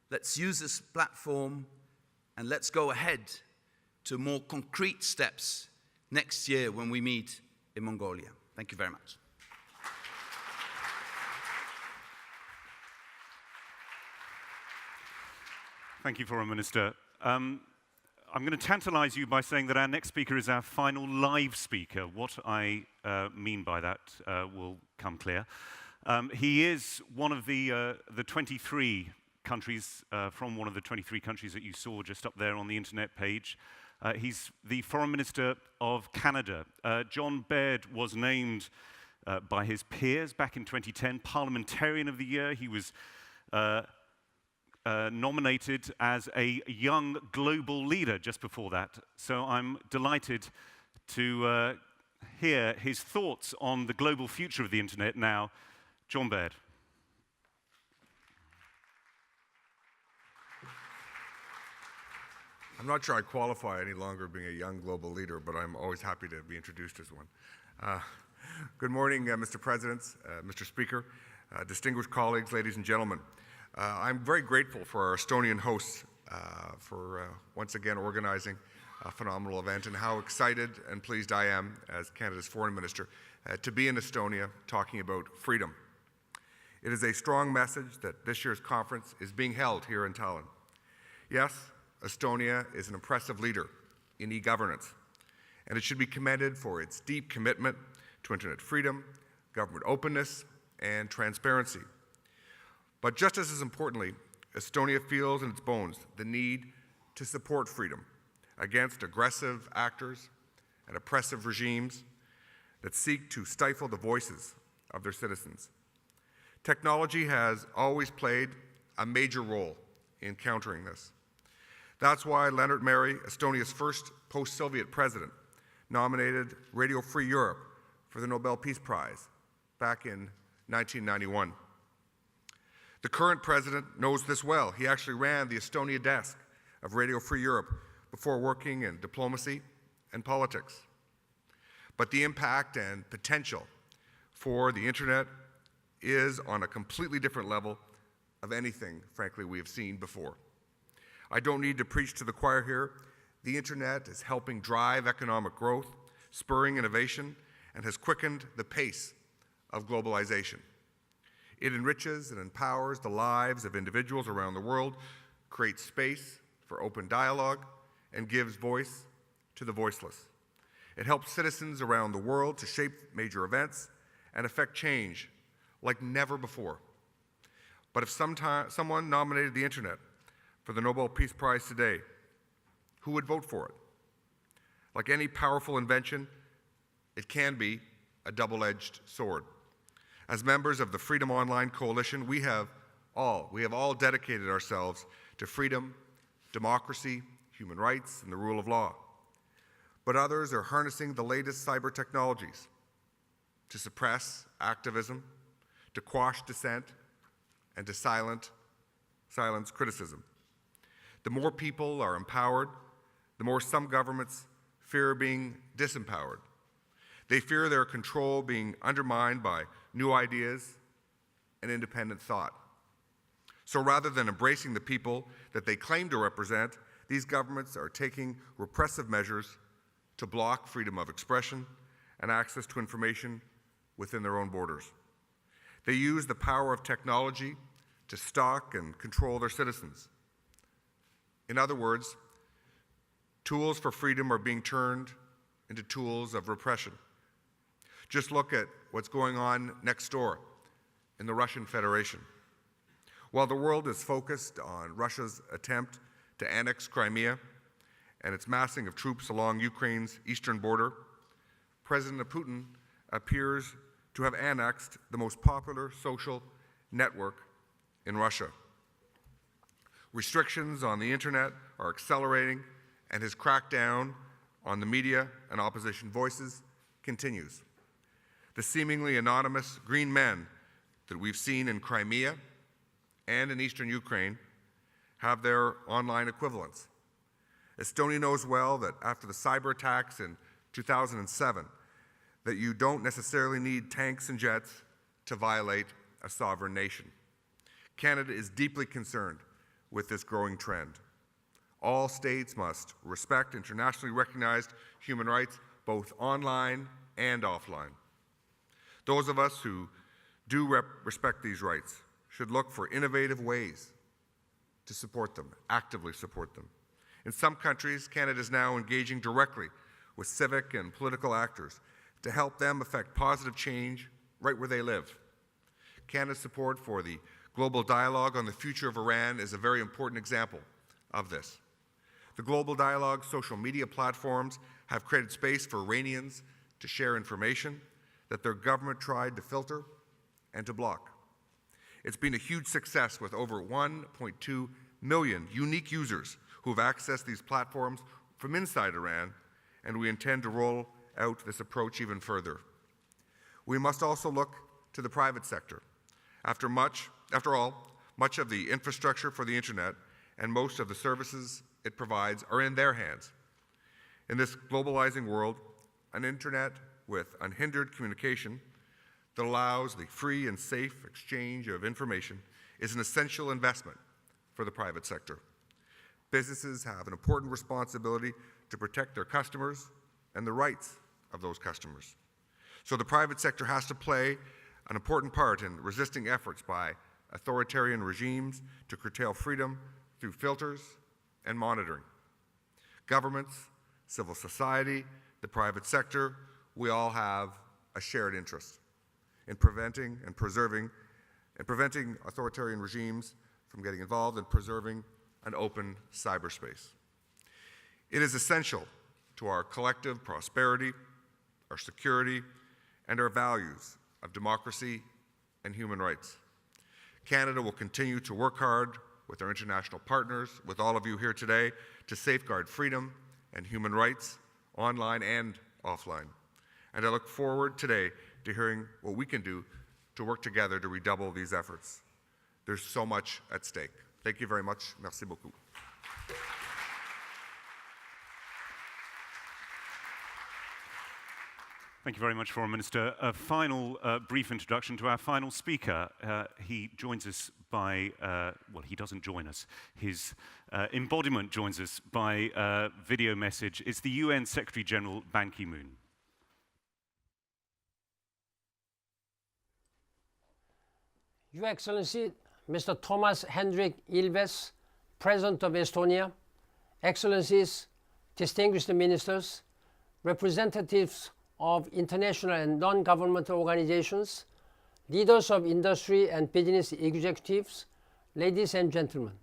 Let's use this platform and let's go ahead to more concrete steps next year when we meet in Mongolia. Thank you very much. Thank you, Foreign Minister. I'm going to tantalize you by saying that our next speaker is our final live speaker. What I mean by that will come clear. He is one of the 23 countries, from one of the 23 countries that you saw just up there on the internet page. He's the Foreign Minister of Canada. John Baird was named by his peers back in 2010 Parliamentarian of the Year. He was nominated as a young global leader just before that. So I'm delighted to hear his thoughts on the global future of the internet now. John Baird. I'm not sure I qualify any longer being a young global leader, but I'm always happy to be introduced as one. Good morning, Mr. President, Mr. Speaker, distinguished colleagues, ladies and gentlemen. I'm very grateful for our Estonian hosts for once again organizing a phenomenal event, and how excited and pleased I am as Canada's Foreign Minister to be in Estonia talking about freedom. It is a strong message that this year's conference is being held here in Tallinn. Yes, Estonia is an impressive leader in e-governance, and it should be commended for its deep commitment to internet freedom, government openness, and transparency. But just as importantly, Estonia feels in its bones the need to support freedom against aggressive actors and oppressive regimes that seek to stifle the voices of their citizens. Technology has always played a major role in countering this. That's why Lennart Meri, Estonia's first post-Soviet president, nominated Radio Free Europe for the Nobel Peace Prize back in 1991. The current president knows this well. He actually ran the Estonia desk of Radio Free Europe before working in diplomacy and politics. But the impact and potential for the internet is on a completely different level of anything, frankly, we have seen before. I don't need to preach to the choir here. The internet is helping drive economic growth, spurring innovation, and has quickened the pace of globalization. It enriches and empowers the lives of individuals around the world, creates space for open dialogue, and gives voice to the voiceless. It helps citizens around the world to shape major events and affect change like never before. But if someone nominated the internet for the Nobel Peace Prize today, who would vote for it? Like any powerful invention, it can be a double-edged sword. As members of the Freedom Online Coalition, we have all dedicated ourselves to freedom, democracy, human rights, and the rule of law. But others are harnessing the latest cyber technologies to suppress activism, to quash dissent, and to silence criticism. The more people are empowered, the more some governments fear being disempowered. They fear their control being undermined by new ideas and independent thought. So rather than embracing the people that they claim to represent, these governments are taking repressive measures to block freedom of expression and access to information within their own borders. They use the power of technology to stalk and control their citizens. In other words, tools for freedom are being turned into tools of repression. Just look at what's going on next door in the Russian Federation. While the world is focused on Russia's attempt to annex Crimea and its massing of troops along Ukraine's eastern border, President Putin appears to have annexed the most popular social network in Russia. Restrictions on the internet are accelerating, and his crackdown on the media and opposition voices continues. The seemingly anonymous green men that we've seen in Crimea and in eastern Ukraine have their online equivalents. Estonia knows well that after the cyber attacks in 2007, that you don't necessarily need tanks and jets to violate a sovereign nation. Canada is deeply concerned with this growing trend. All states must respect internationally recognized human rights, both online and offline. Those of us who do respect these rights should look for innovative ways to support them, actively support them. In some countries, Canada is now engaging directly with civic and political actors to help them effect positive change right where they live. Canada's support for the Global Dialogue on the Future of Iran is a very important example of this. The Global Dialogue social media platforms have created space for Iranians to share information that their government tried to filter and to block. It's been a huge success with over 1.2 million unique users who have accessed these platforms from inside Iran, and we intend to roll out this approach even further. We must also look to the private sector. After all, much of the infrastructure for the internet and most of the services it provides are in their hands. In this globalizing world, an internet with unhindered communication that allows the free and safe exchange of information is an essential investment for the private sector. Businesses have an important responsibility to protect their customers and the rights of those customers. So the private sector has to play an important part in resisting efforts by authoritarian regimes to curtail freedom through filters and monitoring. Governments, civil society, the private sector, we all have a shared interest in preventing authoritarian regimes from getting involved and preserving an open cyberspace. It is essential to our collective prosperity, our security, and our values of democracy and human rights. Canada will continue to work hard with our international partners, with all of you here today, to safeguard freedom and human rights online and offline. And I look forward today to hearing what we can do to work together to redouble these efforts. There's so much at stake. Thank you very much. Merci beaucoup. Thank you very much, Foreign Minister. A final brief introduction to our final speaker. He joins us by, well, he doesn't join us. His embodiment joins us by video message. It's the UN Secretary General Ban Ki-moon. Your Excellency, Mr. Thomas Hendrik Ilves, President of Estonia, Excellencies, distinguished ministers, representatives of international and non-governmental organizations, leaders of industry and business executives, ladies and gentlemen.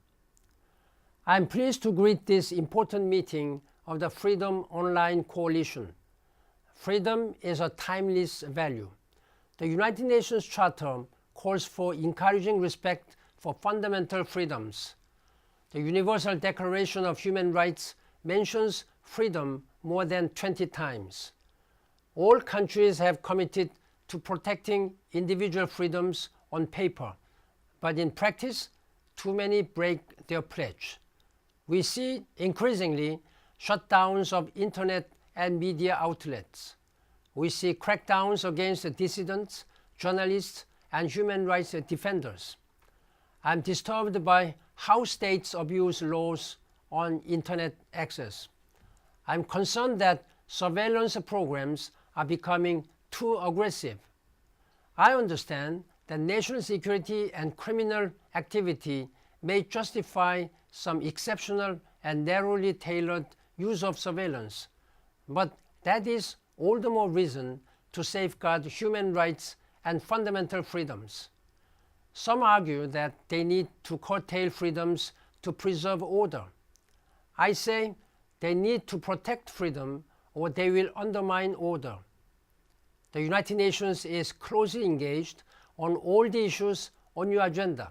I am pleased to greet this important meeting of the Freedom Online Coalition. Freedom is a timeless value. The United Nations Charter calls for encouraging respect for fundamental freedoms. The Universal Declaration of Human Rights mentions freedom more than 20 times. All countries have committed to protecting individual freedoms on paper, but in practice, too many break their pledge. We see increasingly shutdowns of internet and media outlets. We see crackdowns against dissidents, journalists, and human rights defenders. I'm disturbed by how states abuse laws on internet access. I'm concerned that surveillance programs are becoming too aggressive. I understand that national security and criminal activity may justify some exceptional and narrowly tailored use of surveillance, but that is all the more reason to safeguard human rights and fundamental freedoms. Some argue that they need to curtail freedoms to preserve order. I say they need to protect freedom or they will undermine order. The United Nations is closely engaged on all the issues on your agenda: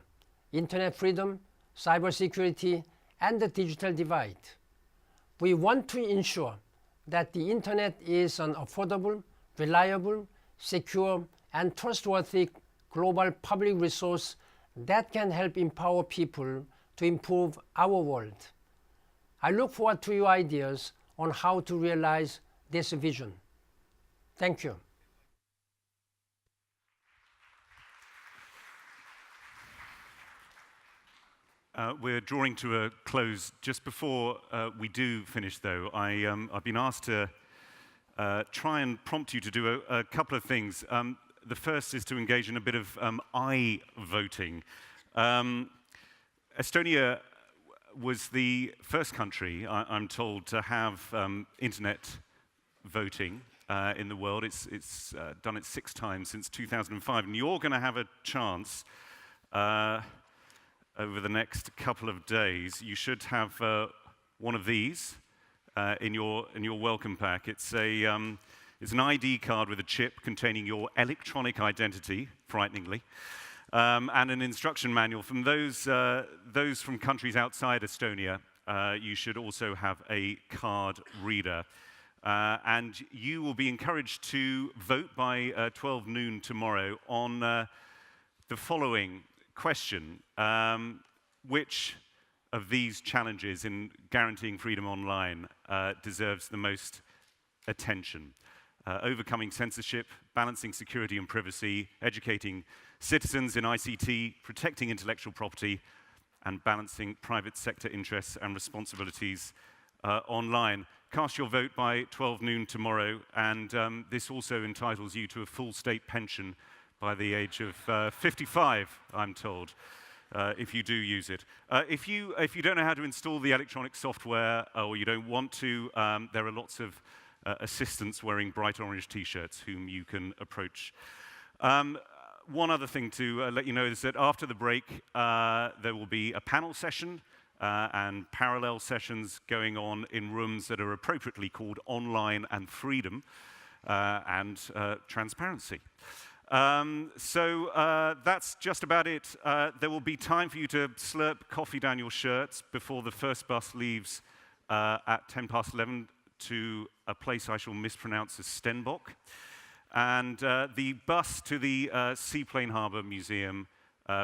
internet freedom, cybersecurity, and the digital divide. We want to ensure that the internet is an affordable, reliable, secure, and trustworthy global public resource that can help empower people to improve our world. I look forward to your ideas on how to realize this vision. Thank you. We're drawing to a close. Just before we do finish, though, I've been asked to try and prompt you to do a couple of things. The first is to engage in a bit of I-voting. Estonia was the first country, I'm told, to have internet voting in the world. It's done it 6 times since 2005, and you're going to have a chance over the next couple of days. You should have one of these in your welcome pack. It's an ID card with a chip containing your electronic identity, frighteningly, and an instruction manual. From those from countries outside Estonia, you should also have a card reader. And you will be encouraged to vote by 12 noon tomorrow on the following question. Which of these challenges in guaranteeing freedom online deserves the most attention? Overcoming censorship, balancing security and privacy, educating citizens in ICT, protecting intellectual property, and balancing private sector interests and responsibilities online. Cast your vote by 12 noon tomorrow, and this also entitles you to a full state pension by the age of 55, I'm told, if you do use it. If you don't know how to install the electronic software, or you don't want to, there are lots of assistants wearing bright orange T-shirts whom you can approach. One other thing to let you know is that after the break, there will be a panel session and parallel sessions going on in rooms that are appropriately called Online and Freedom and Transparency. So that's just about it. There will be time for you to slurp coffee down your shirts before the first bus leaves at 11:10 to a place I shall mispronounce as Stenbock. And the bus to the Seaplane Harbour Museum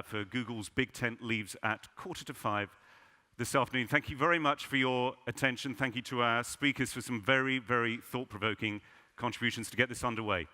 for Google's Big Tent leaves at 4:45 this afternoon. Thank you very much for your attention. Thank you to our speakers for some very, very thought-provoking contributions to get this underway.